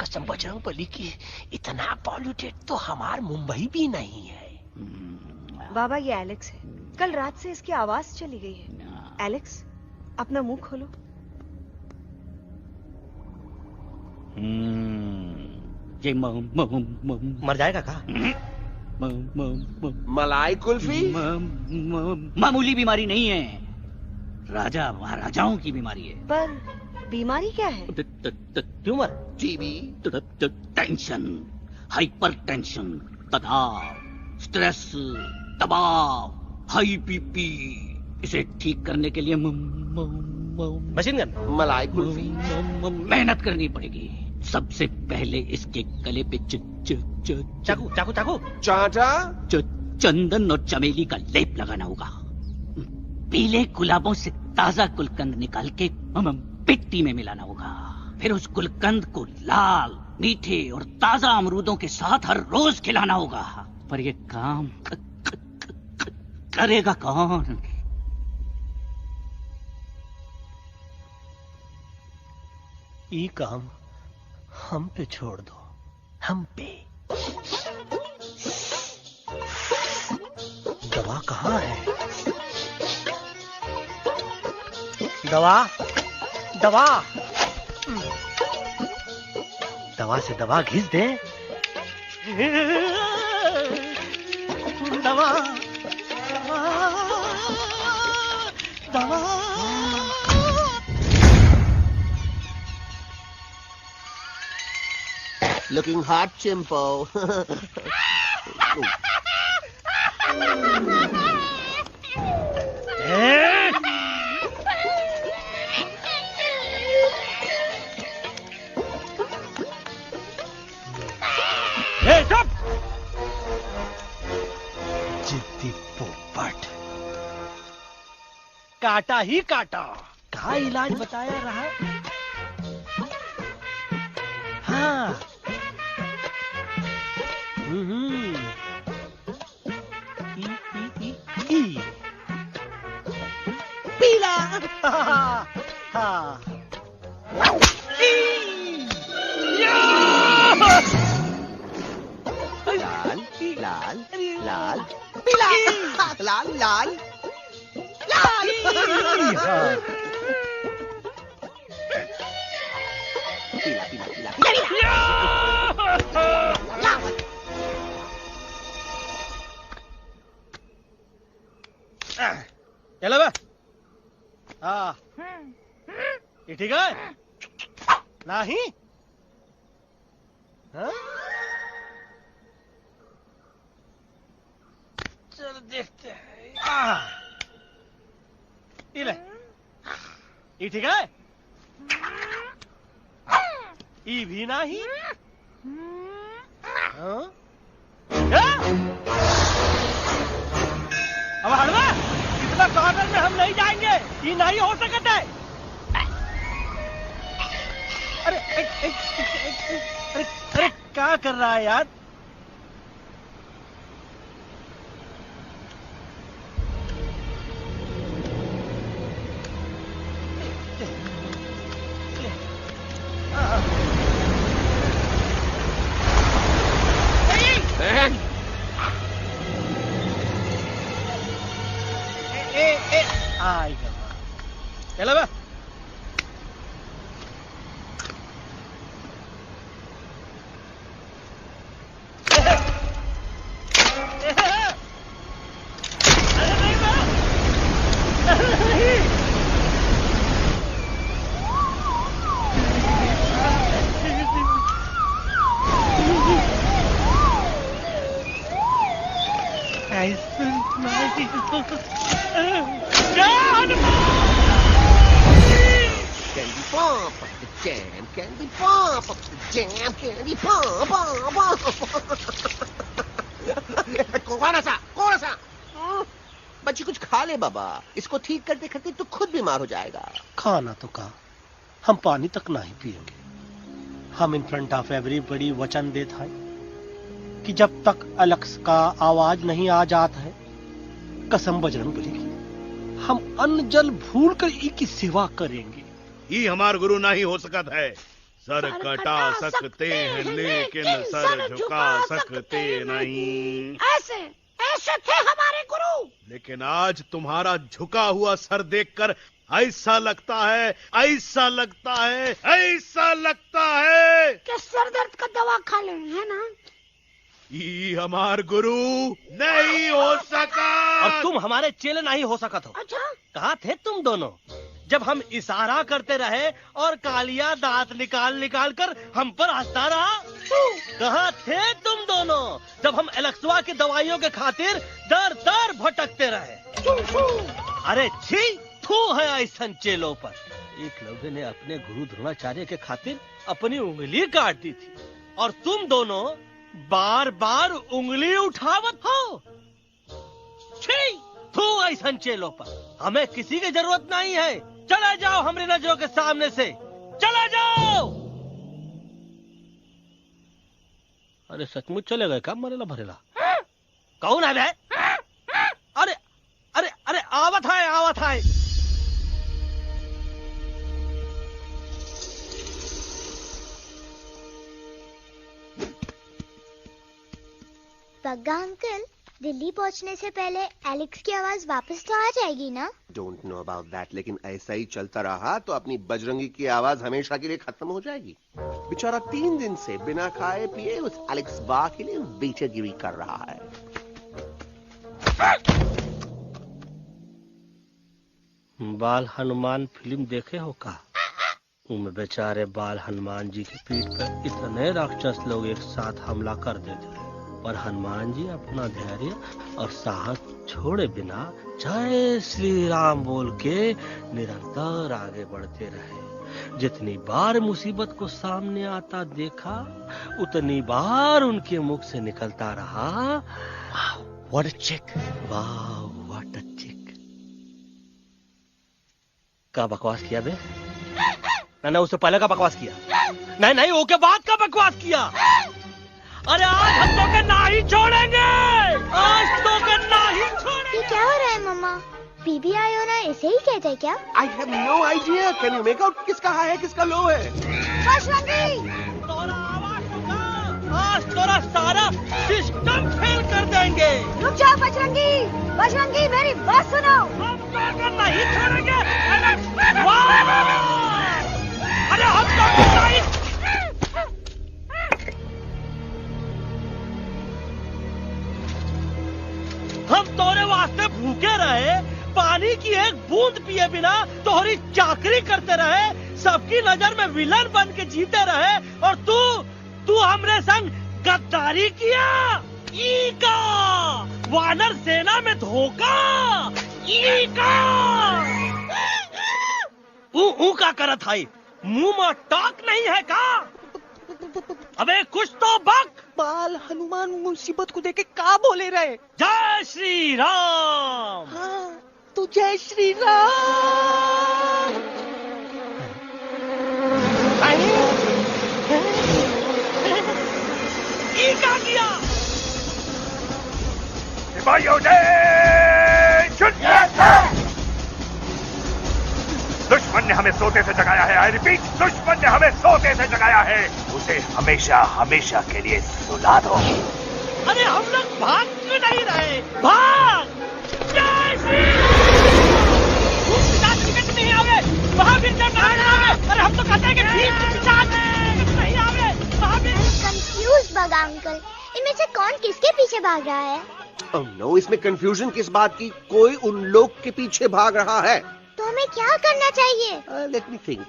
कसम बजरंग बली की, इतना पॉल्यूटेड तो हमार मुंबई भी नहीं है। बाबा ये एलेक्स है, कल रात से इसकी आवाज चली गई है। एलेक्स अपना मुंह खोलो। ये मर जाएगा का? मलाई कुल्फी? मामूली बीमारी नहीं है, राजा महाराजाओं की बीमारी है। पर बीमारी क्या है? Tumour, TB, tension, hyper tension, तनाव, स्ट्रेस, दबाव, हाई बीपी। इसे ठीक करने के लिए मशीन गन, मलाई कुल्फी, मेहनत करनी पड़ेगी। सबसे पहले इसके गले पे चाकू चाकू चाकू चाटा, चंदन और चमेली का लेप लगाना होगा। पीले गुलाबों से ताजा गुलकंद निकाल के मिट्टी में मिलाना होगा। फिर उस गुलकंद को लाल, मीठे और ताजा अमरूदों के साथ हर रोज खिलाना होगा। पर ये काम करेगा कौन? ये काम हम पे छोड़ दो, हम पे। दवा कहाँ है? दवा दवा दवा से दवा घिस दे। दवा दवा looking hot, Chimpo. जिद्दी पोपट, काटा ही काटा। का इलाज बताया रहा? हाँ। पीला। हाँ। लाल लाल पीला, लाल लाल लाल। पीला पीला पीला पीला। चलो बा। हाँ, ये ठीक है? नहीं? हाँ? चलो देखते हैं। ये ले, ये ठीक है? ये भी नहीं? हाँ? अब हड़वा, इतना कॉर्नर में हम नहीं जाएंगे, ये नहीं हो सकता है। अरे अरे अरे क्या कर रहा है यार? चलो बा। Candy pop up the jam, candy pop up the jam, candy pop कौन सा बच्ची कुछ खा ले बाबा, इसको ठीक करते करते तो खुद बीमार हो जाएगा। खाना तो कहा, हम पानी तक नहीं पिएंगे। हम इन फ्रंट ऑफ एवरीबॉडी वचन देता है कि जब तक एलेक्स का आवाज नहीं आ जाता है, कसम बजरंगबली की, हम अन्न जल भूल कर की सेवा करेंगे। ये हमार गुरु नहीं हो सकत है। सर कटा सकते हैं लेकिन सर झुका सकते नहीं। ऐसे थे हमारे गुरु। लेकिन आज तुम्हारा झुका हुआ सर देखकर ऐसा लगता है कि सर दर्द का दवा खा ले, है ना? ये हमार गुरु नहीं हो सका। और तुम हमारे चेले नहीं हो सका। तो अच्छा, कहाँ थे तुम दोनों जब हम इशारा करते रहे और कालिया दांत निकाल कर हम पर हंसता रहा? कहाँ थे तुम दोनों जब हम एलेक्सवा की दवाइयों के खातिर दर दर भटकते रहे? अरे छी, थू है ऐसा चेलों पर। एक लौटे ने अपने गुरु द्रोणाचार्य के खातिर अपनी उंगली काट दी थी और तुम दोनों बार बार उंगली उठावत हो। छी, थू ऐसा चेलों पर। हमें किसी की जरूरत नहीं है। चले जाओ हमारी नजरों के सामने से, चले जाओ। अरे सचमुच चले गए क्या? मरेला भरेला कौन है बे? अरे अरे अरे आवत है। बग्गा अंकल, दिल्ली पहुंचने से पहले एलेक्स की आवाज वापस तो आ जाएगी ना? डोंट नो अबाउट दैट, लेकिन ऐसा ही चलता रहा तो अपनी बजरंगी की आवाज हमेशा के लिए खत्म हो जाएगी। बेचारा 3 दिन से बिना खाए पिए उस एलेक्स बा के लिए बेचैगिरी कर रहा है। बाल हनुमान फिल्म देखे हो का? उनमें बेचारे बाल हनुमान जी की पीठ पर इतने राक्षस लोग एक साथ हमला कर देते हैं, पर हनुमान जी अपना धैर्य और साहस छोड़े बिना जय श्री राम बोल के निरंतर आगे बढ़ते रहे। जितनी बार मुसीबत को सामने आता देखा, उतनी बार उनके मुख से निकलता रहा, व्हाट अ चिक, वाह व्हाट अ चिक। का बकवास किया बे? ना उससे पहले का बकवास किया? नहीं ओके बाद का बकवास किया। अरे आज हम तो के नहीं छोड़ेंगे, आज तो के नहीं छोड़ेंगे। ये क्या हो रहा है मम्मा? बीबी आयोना ऐसे ही कहते हैं क्या? I have no idea. Can you make out किसका हाई है किसका लो है? बजरंगी, तोरा आवाज सुना, आज तोरा सारा सिस्टम फेल कर देंगे। रुक जाओ बजरंगी, मेरी बात सुनो। हम तो के नहीं छोड़ेंगे। अरे हम तो के नहीं। हम तोरे वास्ते भूखे रहे, पानी की एक बूंद पिए बिना तोहरी चाकरी करते रहे, सबकी नजर में विलन बन के जीते रहे, और तू हमरे संग गद्दारी किया। ईका वानर सेना में धोखा। ईका ऊ का करत है? मुंह में टाक नहीं है का? अबे कुछ तो बक। बाल हनुमान मुसीबत को देखे का बोले रहे? जय श्री राम। हाँ, तो जय श्री राम। ये क्या किया? सिपाहियों दुश्मन ने हमें सोते से जगाया है। आई रिपीट, दुश्मन ने हमें सोते से जगाया है। उसे हमेशा हमेशा के लिए सुला दो। अरे हम लोग भाग क्यों नहीं रहे? भाग! जय श्री नहीं आवे, महावीर जब नहीं आवे। अरे हम तो कहते हैं कि ठीक नहीं आवे, महावीर। कंफ्यूज बग्गा अंकल, इनमें से कौन किसके पीछे भाग रहा है? Oh no, इसमें कंफ्यूजन किस बात की? कोई उन लोग के पीछे भाग रहा है। तो हमें क्या करना चाहिए? Let me think.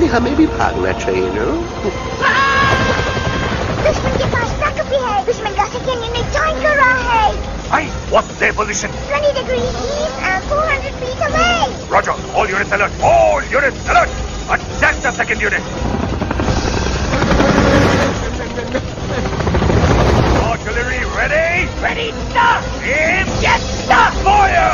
इसलिए हमें भी भागना चाहिए ना। दुश्मन के पास रॉकेट भी है। दुश्मन का सेकेंड यूनिट ज्वाइन कर रहा है। Hey, what's their position? 20 degrees east and 400 feet away. Roger, all units alert. All units alert. Attack the second unit. Artillery ready? Ready, sir. Aim. Yes, sir. Fire!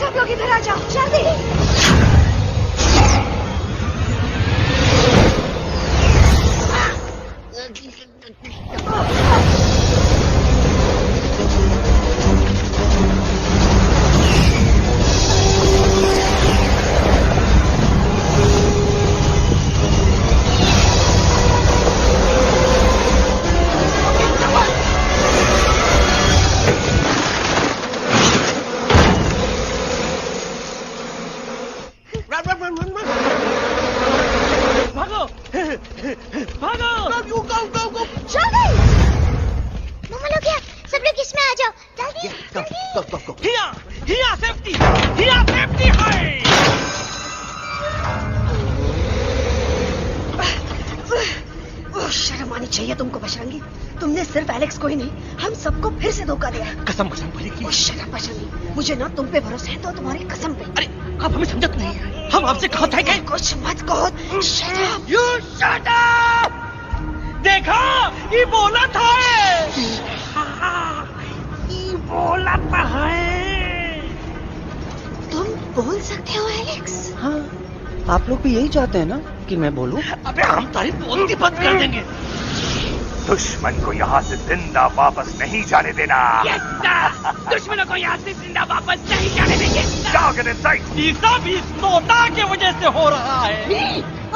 सब लोग इधर आ जाओ, जल्दी। शर्म आनी चाहिए तुमको बजरंगी। तुमने सिर्फ एलेक्स को ही नहीं, हम सबको फिर से धोखा दिया। कसम बजरंग बली की। शर्म बजरंगी, मुझे ना तुम पे भरोसा है तो तुम्हारी कसम पे। अरे आप हमें समझत नहीं है। हम आपसे कहा था कि कुछ मत कहो। Shut up! You shut up! देखा, ये बोला था। ये बोला था है। तुम बोल सकते हो एलेक्स? हाँ, आप लोग भी यही चाहते हैं ना कि मैं बोलूं? अबे हम तारीफ बोलती बंद कर देंगे। दुश्मन को यहाँ से जिंदा वापस नहीं जाने देना। Yes, sir! दुश्मनों को यहाँ से जिंदा वापस नहीं जाने देंगे। Target in sight. ये सब इस नोटा की वजह से हो रहा है। Me?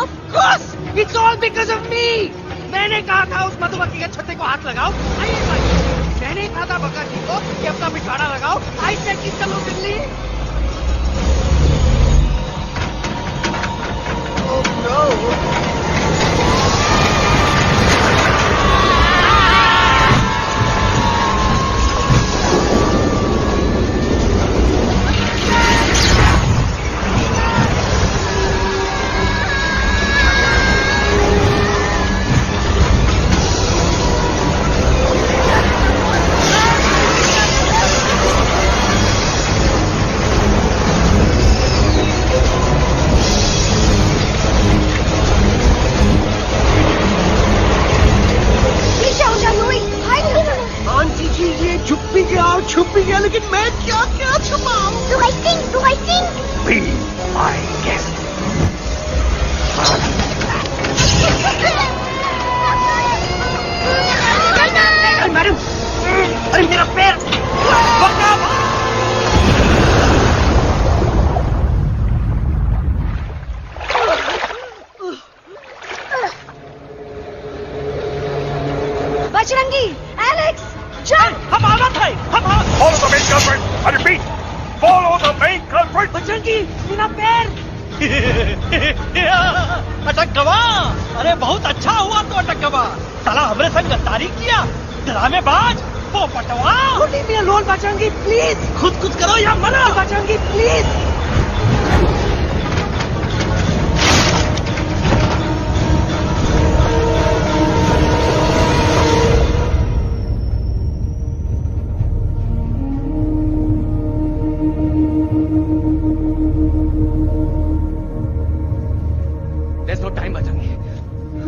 Of course! It's all because of me! मैंने कहा था उस मधुमक्खी के छत्ते को हाथ लगाओ। मैंने कहा था बका जी को कि अपना पिछवाड़ा लगाओ। I said कि चलो दिल्ली। Oh no! छुप भी गया, लेकिन मैं क्या क्या छुपाऊं? Do I think? Be my guest. Madam, अरे मेरा पैर! बजरंगी, एलेक्स, चल! हम आना था, Follow the main culprit. I repeat, follow the main culprit. Bajrangi, मेरा पैर! अटक गवा। अरे बहुत अच्छा हुआ तो अटक गवा। साला हमरे संग गद्दारी किया, ड्रामेबाज, पोपटवा। Leave me alone, Bajrangi, please. खुद करो या मना। Bajrangi, please. There's no time, Bajrangi.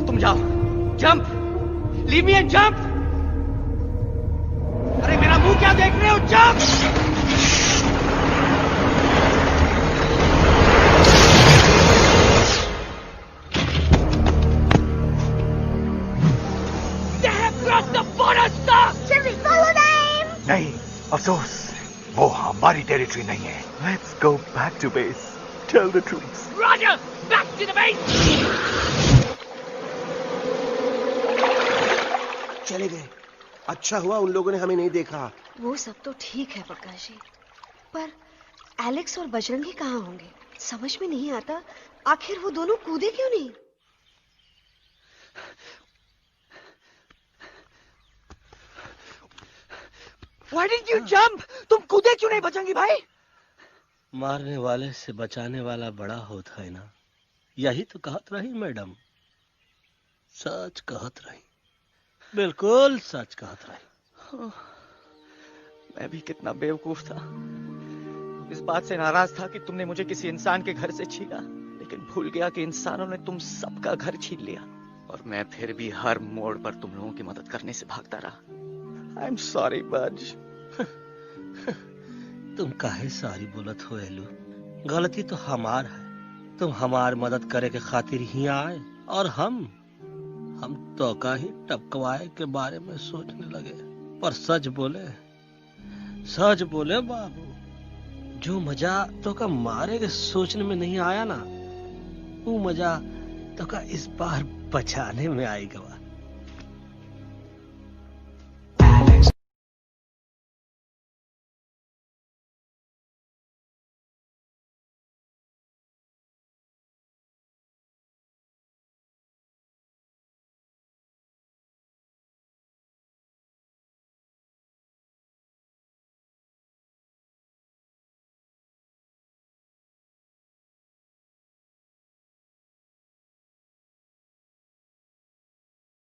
तुम जाओ, jump, leave me and jump। अरे मेरा मुंह क्या देख रहे हो, jump. They have crossed the border, sir. Shall we follow them? नहीं, अफसोस, वो हमारी टेरिटरी नहीं है। Let's go back to base. Tell the troops. Roger, back to the base. चले गए। अच्छा हुआ उन लोगों ने हमें नहीं देखा, वो सब तो ठीक है प्रकाश जी, पर एलेक्स और बजरंगी कहाँ होंगे? समझ में नहीं आता, आखिर वो दोनों कूदे क्यों नहीं? Why didn't you jump? तुम कूदे क्यों नहीं बजरंगी भाई? मारने वाले से बचाने वाला बड़ा होता है ना, यही तो कहत रही मैडम, सच कहत रही, बिल्कुल सच कहत रही। मैं भी कितना बेवकूफ था, इस बात से नाराज था कि तुमने मुझे किसी इंसान के घर से छीना, लेकिन भूल गया कि इंसानों ने तुम सबका घर छीन लिया, और मैं फिर भी हर मोड़ पर तुम लोगों की मदद करने से भागता रहा। I'm sorry, बज। तुम काहे सारी बोलत हो एलू? गलती तो हमार है, तुम हमार मदद करे के खातिर ही आए, और हम तो का ही टपकवाए के बारे में सोचने लगे। पर सच बोले बाबू, जो मजा तो का मारे के सोचने में नहीं आया ना, वो मजा तो का इस बार बचाने में आएगा।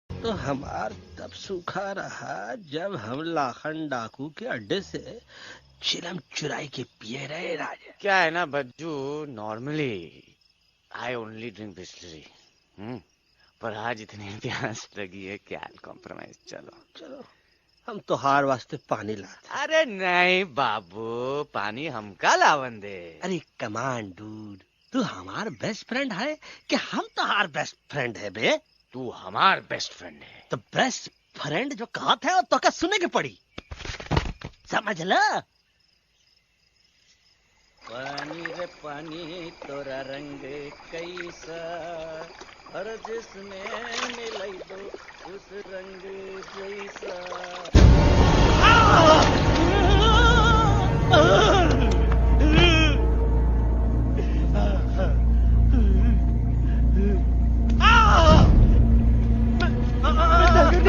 तो हमार तब सूखा रहा जब हम लाखन डाकू के अड्डे से चिलम चुराई के पिए रहे राजा। क्या है ना Bajju, normally I only drink Bisleri, पर आज इतनी प्यास लगी है क्या कॉम्प्रोमाइज। चलो हम तो हार वास्ते पानी लाते। अरे नहीं बाबू, पानी हमका लावन दे। अरे कमान डूड, तू हमार बेस्ट फ्रेंड है कि हम तो हार बेस्ट फ्रेंड है बे? तू हमार बेस्ट फ्रेंड है। तो बेस्ट फ्रेंड जो कहा था तो क्या सुने के पड़ी, समझ ला। पानी रे पानी तोरा रंग कैसा, हर जिसमें मिलाई दो उस रंग जैसा।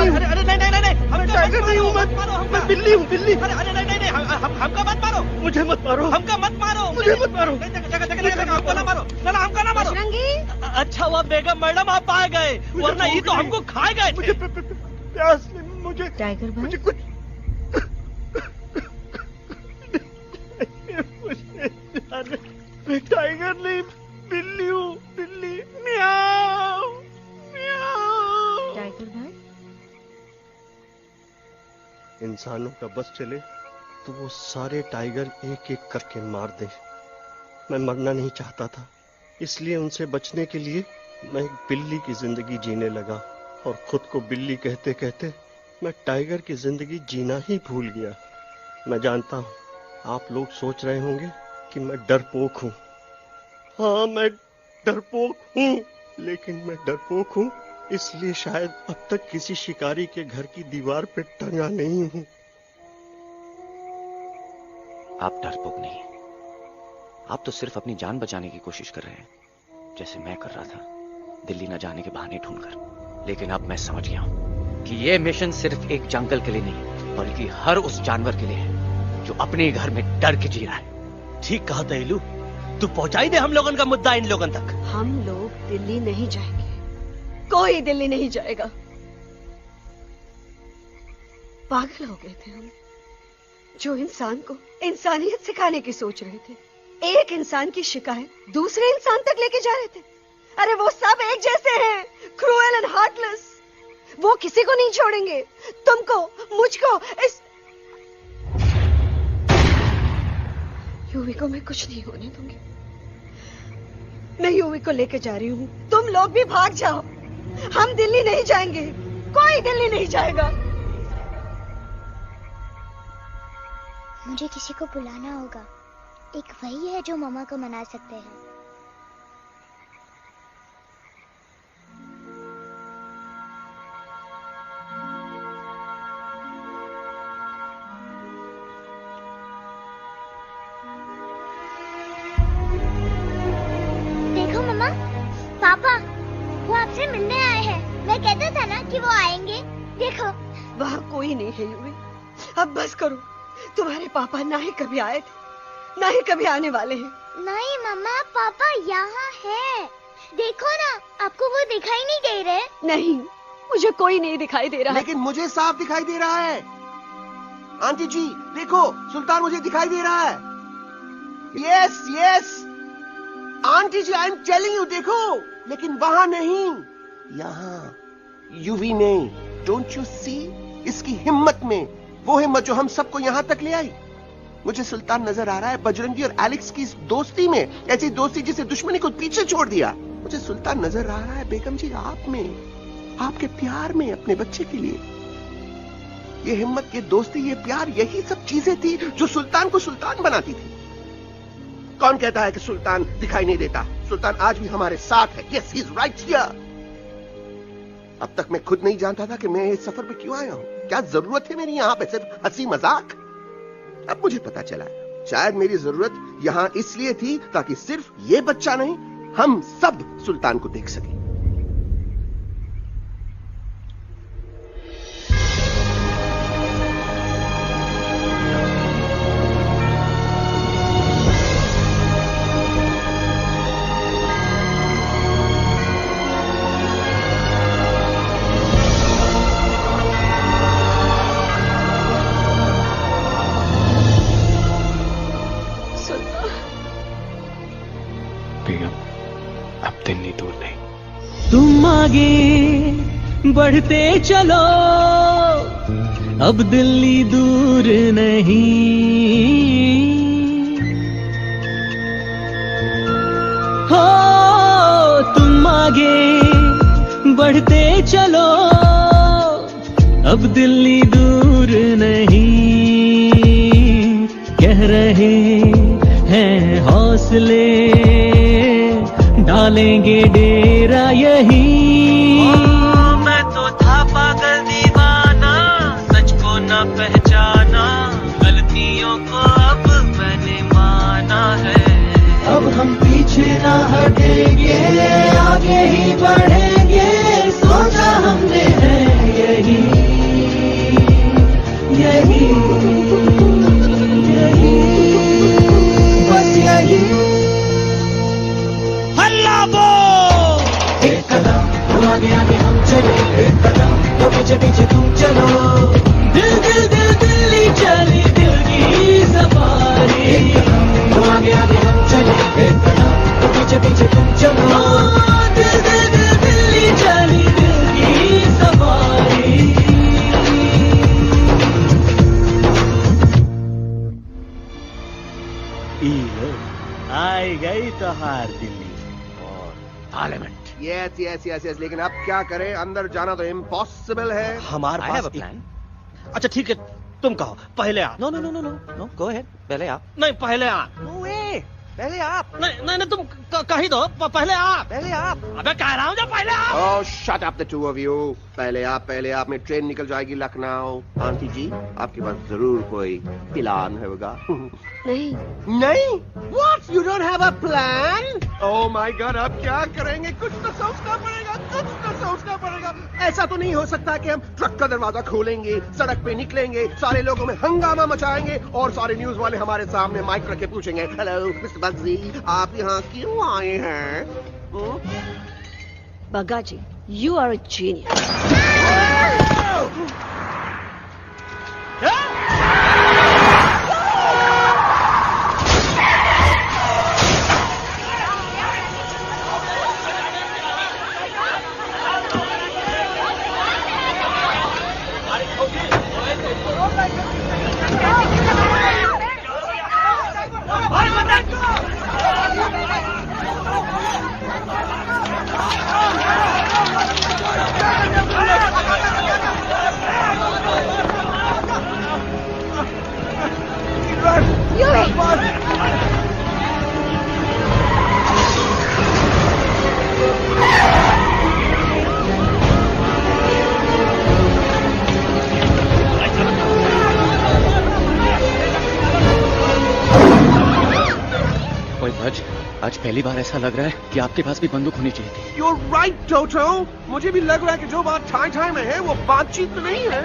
अरे नहीं, हम टाइगर नहीं हूँ, मैं बिल्ली हूँ, बिल्ली। अरे नहीं, हमका मत मारो, मुझे मत मारो, हमका मत मारो, मुझे मत मारो, हमको ना मारो, ना हमका ना मारो। अच्छा हुआ बेगम मैडम आप आ गए, वरना ये तो हमको खाए गए। मुझे प्यास नहीं, मुझे टाइगर भाई, मुझे कुछ मैं टाइगर नहीं, बिल्ली हूँ, बिल्ली। म्याऊ म्याऊ। टाइगर भाई, इंसानों का बस चले तो वो सारे टाइगर एक एक करके मार दे। मैं मरना नहीं चाहता था, इसलिए उनसे बचने के लिए मैं एक बिल्ली की जिंदगी जीने लगा, और खुद को बिल्ली कहते कहते मैं टाइगर की जिंदगी जीना ही भूल गया। मैं जानता हूँ आप लोग सोच रहे होंगे कि मैं डरपोक हूँ। हाँ, मैं डरपोक हूँ, लेकिन मैं डरपोक हूँ इसलिए शायद अब तक किसी शिकारी के घर की दीवार पे टंगा नहीं हूँ। आप डरपोक नहीं, आप तो सिर्फ अपनी जान बचाने की कोशिश कर रहे हैं, जैसे मैं कर रहा था दिल्ली न जाने के बहाने ढूंढकर। लेकिन अब मैं समझ गया हूं कि यह मिशन सिर्फ एक जंगल के लिए नहीं, बल्कि हर उस जानवर के लिए है जो अपने घर में डर के जी रहा है। ठीक कहा दहलू, तू पहुंचाई दे हम लोगन का मुद्दा इन लोगन तक। हम लोग दिल्ली नहीं जाएंगे, कोई दिल्ली नहीं जाएगा। पागल हो गए थे हम, जो इंसान को इंसानियत सिखाने की सोच रहे थे, एक इंसान की शिकायत दूसरे इंसान तक लेके जा रहे थे। अरे वो सब एक जैसे हैं, क्रूएल एंड हार्टलेस। वो किसी को नहीं छोड़ेंगे, तुमको, मुझको, इस यूवी को मैं कुछ नहीं होने दूंगी। मैं यूवी को लेके जा रही हूँ, तुम लोग भी भाग जाओ। हम दिल्ली नहीं जाएंगे, कोई दिल्ली नहीं जाएगा। मुझे किसी को बुलाना होगा, एक वही है जो मामा को मना सकते हैं। मम्मा, पापा, वो आपसे मिलने आए हैं। मैं कहता था ना कि वो आएंगे। देखो, वहाँ कोई नहीं है यूवी। अब बस करो। तुम्हारे पापा ना ही कभी आए थे, ना ही कभी आने वाले हैं। नहीं मम्मा, पापा यहाँ है। देखो ना, आपको वो दिखाई नहीं दे रहे? नहीं, मुझे कोई नहीं दिखाई दे रहा। लेकिन मुझे साफ दिखाई दे रहा है। आंटी जी देखो, सुल्तान मुझे दिखाई दे रहा है। Yes yes aunty ji, I am telling you, देखो। लेकिन वहां नहीं, यहाँ यूवी नहीं। Don't you see? इसकी हिम्मत में, वो हिम्मत जो हम सबको यहाँ तक ले आई। मुझे सुल्तान नजर आ रहा है बजरंगी और एलेक्स की इस दोस्ती में, ऐसी दोस्ती जिसे दुश्मनी को पीछे छोड़ दिया। मुझे सुल्तान नजर आ रहा है बेगम जी आप में, आपके प्यार में, अपने बच्चे के लिए। ये हिम्मत, ये दोस्ती, ये प्यार, यही सब चीजें थी जो सुल्तान को सुल्तान बनाती थी। कौन कहता है कि सुल्तान दिखाई नहीं देता? सुल्तान आज भी हमारे साथ है। Yes, he is right here. अब तक मैं खुद नहीं जानता था कि मैं इस सफर पे क्यों आया हूं। क्या जरूरत है मेरी यहाँ पे सिर्फ हंसी मजाक? अब मुझे पता चला, शायद मेरी जरूरत यहाँ इसलिए थी ताकि सिर्फ ये बच्चा नहीं, हम सब सुल्तान को देख सकें। तुम आगे बढ़ते चलो, अब दिल्ली दूर नहीं। हो तुम आगे बढ़ते चलो, अब दिल्ली दूर नहीं। कह रहे हैं हौसले, डालेंगे डेरा यही। मैं तो था पागल दीवाना, सच को न पहचाना, गलतियों को अब मैंने माना है। अब हम पीछे ना हटेंगे, आगे ही बढ़ेंगे, सोचा हमने है यही यही यही, बस यही। एक कदम तो आगे आगे हम चले, एक कदम तो पीछे पीछे तुम चलो। दिल दिल दिल दिल्ली चली, दिल की सफारी। एक कदम तो आगे आगे हम चले, एक कदम तो पीछे पीछे तुम चलो। दिल दिल दिल दिल्ली चली, दिल की सफारी। आई गई तो हार Delhi parliament. Yes yes yes yes, लेकिन अब क्या करें? अंदर जाना तो इम्पॉसिबल है। हमारे पास प्लान। अच्छा ठीक है, तुम कहो पहले आप। No no no no no no, go ahead, पहले आप। नहीं पहले आप। नो वे, पहले आप। नहीं नहीं, तुम कही दो, पहले आप। पहले आप। अबे कह रहा हूँ जो पहले आप। Oh shut up the two of you. पहले आप में ट्रेन निकल जाएगी लखनऊ। आंटी जी आपके पास जरूर कोई प्लान होगा। नहीं नहीं? What? You don't have a plan? Oh my God, अब क्या करेंगे? कुछ तो सोचना पड़ेगा, कुछ तो सोचना पड़ेगा। ऐसा तो नहीं हो सकता कि हम ट्रक का दरवाजा खोलेंगे, सड़क पे निकलेंगे, सारे लोगों में हंगामा मचाएंगे और सारे न्यूज वाले हमारे सामने माइक रख के पूछेंगे, हेलो मिस्टर बग्जी, आप यहाँ क्यों आए हैं? बग्गा जी, you are a genius. आज पहली बार ऐसा लग रहा है कि आपके पास भी बंदूक होनी चाहिए थी। You're right, टोटो। मुझे भी लग रहा है कि जो बात ठाई ठाई में है वो बातचीत में नहीं है।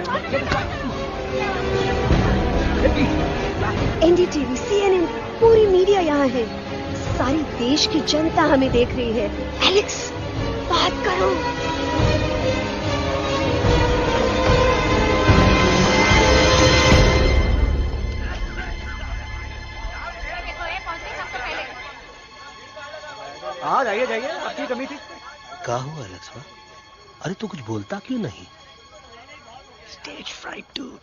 एनडीटीवी, सीएनएन, पूरी मीडिया यहाँ है। सारी देश की जनता हमें देख रही है। एलेक्स, बात करो। हाँ जाइए जाइए, आपकी कमी थी। क्या हुआ एलेक्स? अरे तू कुछ बोलता क्यों नहीं? Stage fright dude,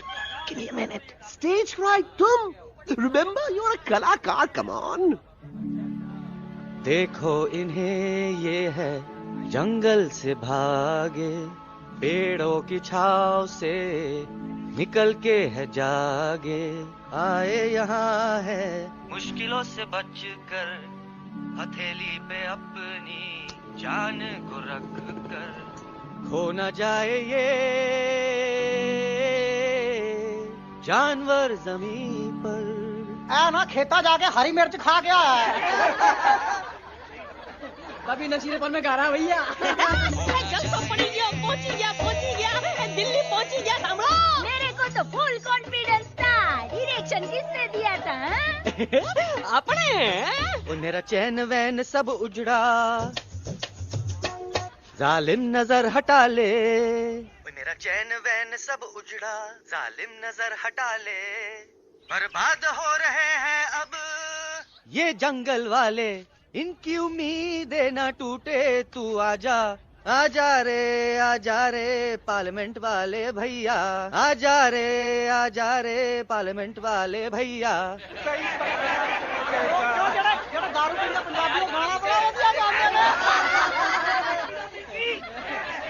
give me a minute. Stage fright तुम? रिमेंबर यू आर अ कलाकार, कम ऑन। देखो इन्हें, ये है जंगल से भागे, पेड़ों की छाव से निकल के है जागे, आए यहाँ है मुश्किलों से बचकर, हथेली पे अपनी जान को रख कर, खो न जाए ये जानवर जमीन पर। ना खेता जाके हरी मिर्च खा गया है। कभी नशीलेपन में गा रहा भैया। पहुंची गया, दिल्ली पहुंची गया, सामने। मेरे को तो फुल कॉन्फिडेंस था। डायरेक्शन किसने दिया था? अपने। मेरा चैन वैन सब उजड़ा, जालिम नजर हटा ले। मेरा चैन वैन सब उजड़ा, जालिम नजर हटा ले। बर्बाद हो रहे हैं अब ये जंगल वाले, इनकी उम्मीदें ना टूटे, तू आजा आजा रे पार्लियामेंट वाले भैया, आजा रे पार्लियामेंट वाले भैया।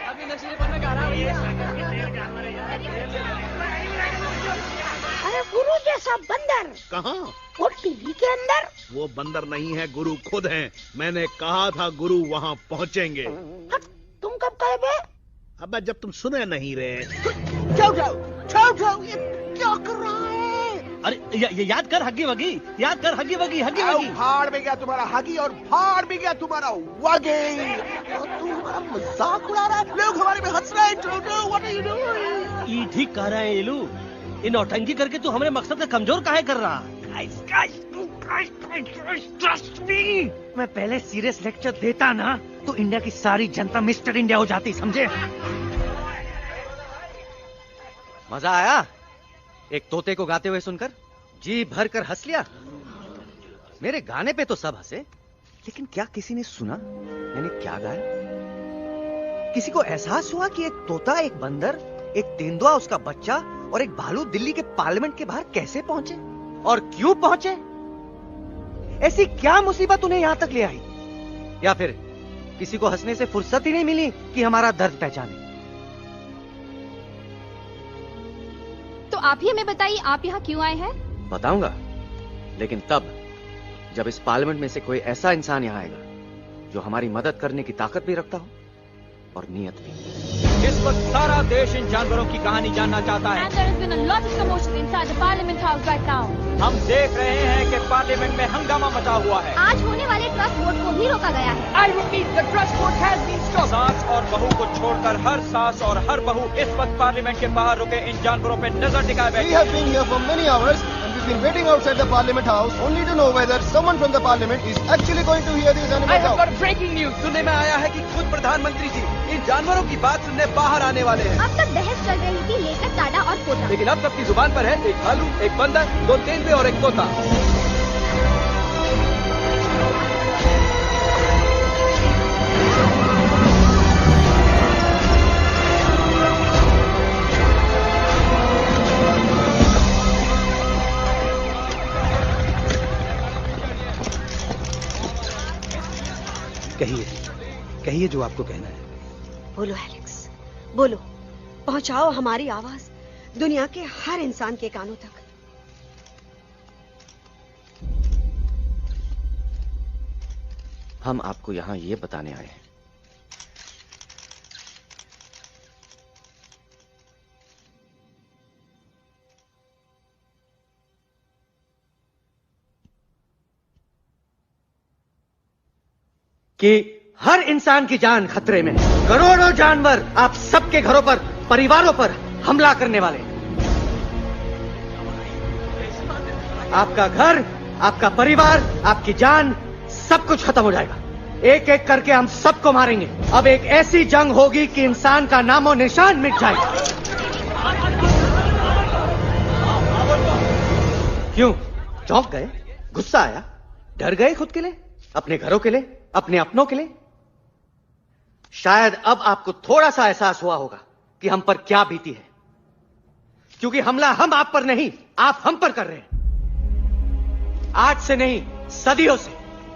अभी नशीलेपन में गा रहा भैया। अरे गुरु जैसा बंदर कहाँ? वो टीवी के अंदर। वो बंदर नहीं है, गुरु खुद हैं। मैंने कहा था गुरु वहाँ पहुँचेंगे। तुम कब कहे बे? अब जब तुम सुने नहीं रहे। छोड़ो, ये क्या कर रहा है? अरे ये याद कर हगी वगी, याद कर हगी वगी, हगी वगी। भाड़ में गया तुम्हारा हगी और भाड़ में गया तुम्हारा वगी। तू हमारा मजाक उड़ा रहा है, लोग हमारे में हंस रहे हैं। टोटो, व्हाट आर यू डूइंग? ये ठीक कह रहा है इलू। ये नौटंकी करके तू हमारे मकसद का कमजोर काहे कर रहा? Trust me. मैं पहले सीरियस लेक्चर देता ना तो इंडिया की सारी जनता मिस्टर इंडिया हो जाती, समझे? मजा आया एक तोते को गाते हुए सुनकर? जी भर कर हंस लिया। मेरे गाने पे तो सब हंसे, लेकिन क्या किसी ने सुना मैंने क्या गाया? किसी को एहसास हुआ कि एक तोता, एक बंदर, एक तेंदुआ, उसका बच्चा और एक भालू दिल्ली के पार्लियामेंट के बाहर कैसे पहुंचे और क्यों पहुंचे? ऐसी क्या मुसीबत उन्हें यहां तक ले आई? या फिर किसी को हंसने से फुर्सत ही नहीं मिली कि हमारा दर्द पहचाने? तो आप ही हमें बताइए, आप यहाँ क्यों आए हैं? बताऊंगा, लेकिन तब जब इस पार्लियामेंट में से कोई ऐसा इंसान यहाँ आएगा जो हमारी मदद करने की ताकत भी रखता हो और नीयत भी। इस वक्त सारा देश इन जानवरों की कहानी जानना चाहता है। And there has been a lot of commotion inside the Parliament House right now. हम देख रहे हैं कि पार्लियामेंट में हंगामा मचा हुआ है। आज होने वाले ट्रस्ट वोट को भी रोका गया है। I repeat, the trust vote has been stopped. सास और बहू को छोड़कर हर सास और हर बहू इस वक्त पार्लियामेंट के बाहर रुके इन जानवरों पे नजर टिकाए बैठे। We have been here for many hours and we've been waiting outside the Parliament House only to know whether someone from the Parliament is actually going to hear these animals out. I have got breaking news. सुनने में आया है कि खुद प्रधानमंत्री जी इन जानवरों की बात सुनने बाहर आने वाले हैं। अब तक बहस चल रही थी लेकर टाडा और पोता, लेकिन अब सबकी जुबान पर है एक भालू, एक बंदर, दो तेंदुए और एक तोता। कहिए जो आपको कहना है। बोलो एलेक्स, बोलो। पहुंचाओ हमारी आवाज दुनिया के हर इंसान के कानों तक। हम आपको यहां ये बताने आए हैं कि हर इंसान की जान खतरे में है। करोड़ों जानवर आप सबके घरों पर, परिवारों पर हमला करने वाले हैं। आपका घर, आपका परिवार, आपकी जान, सब कुछ खत्म हो जाएगा। एक एक करके हम सबको मारेंगे। अब एक ऐसी जंग होगी कि इंसान का नामो निशान मिट जाएगा। क्यों चौंक गए? गुस्सा आया? डर गए खुद के लिए, अपने घरों के लिए, अपने अपनों के लिए? शायद अब आपको थोड़ा सा एहसास हुआ होगा कि हम पर क्या बीती है, क्योंकि हमला हम आप पर नहीं, आप हम पर कर रहे हैं। आज से नहीं, सदियों से,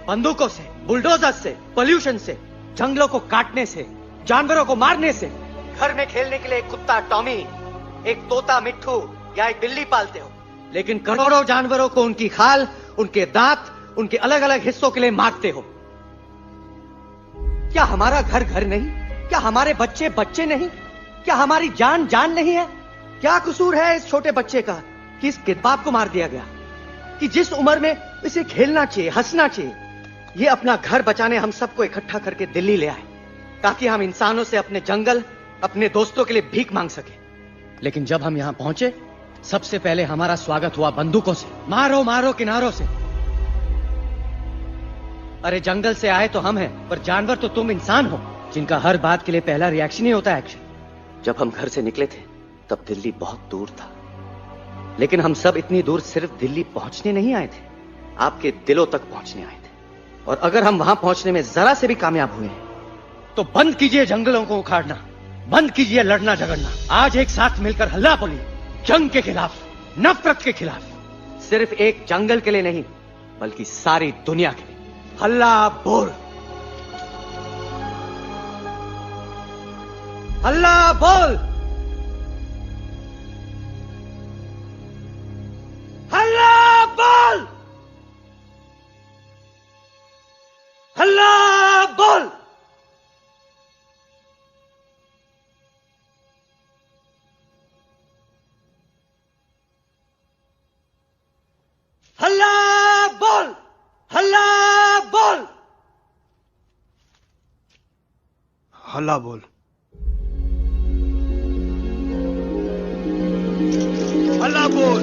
बंदूकों से, बुलडोजर से, पोल्यूशन से, जंगलों को काटने से, जानवरों को मारने से। घर में खेलने के लिए एक कुत्ता टॉमी, एक तोता मिट्ठू या एक बिल्ली पालते हो, लेकिन करोड़ों जानवरों को उनकी खाल, उनके दांत, उनके अलग अलग हिस्सों के लिए मारते हो। क्या हमारा घर घर नहीं? क्या हमारे बच्चे बच्चे नहीं? क्या हमारी जान जान नहीं है? क्या कसूर है इस छोटे बच्चे का कि इस किताब को मार दिया गया, कि जिस उम्र में इसे खेलना चाहिए, हंसना चाहिए। ये अपना घर बचाने हम सबको इकट्ठा करके दिल्ली ले आए, ताकि हम इंसानों से अपने जंगल, अपने दोस्तों के लिए भीख मांग सके। लेकिन जब हम यहां पहुंचे, सबसे पहले हमारा स्वागत हुआ बंदूकों से, मारो मारो किनारों से। अरे जंगल से आए तो हम हैं, पर जानवर तो तुम इंसान हो, जिनका हर बात के लिए पहला रिएक्शन ही होता है एक्शन। जब हम घर से निकले थे तब दिल्ली बहुत दूर था, लेकिन हम सब इतनी दूर सिर्फ दिल्ली पहुंचने नहीं आए थे, आपके दिलों तक पहुंचने आए थे। और अगर हम वहां पहुंचने में जरा से भी कामयाब हुए हैं, तो बंद कीजिए जंगलों को उखाड़ना, बंद कीजिए लड़ना झगड़ना। आज एक साथ मिलकर हल्ला बोलिए, जंग के खिलाफ, नफरत के खिलाफ। सिर्फ एक जंगल के लिए नहीं, बल्कि सारी दुनिया के लिए। हल्ला बोल, हल्ला बोल, हल्ला बोल, हल्ला बोल। हल्ला बोल, हल्ला बोल, हल्ला बोल, हल्ला बोल।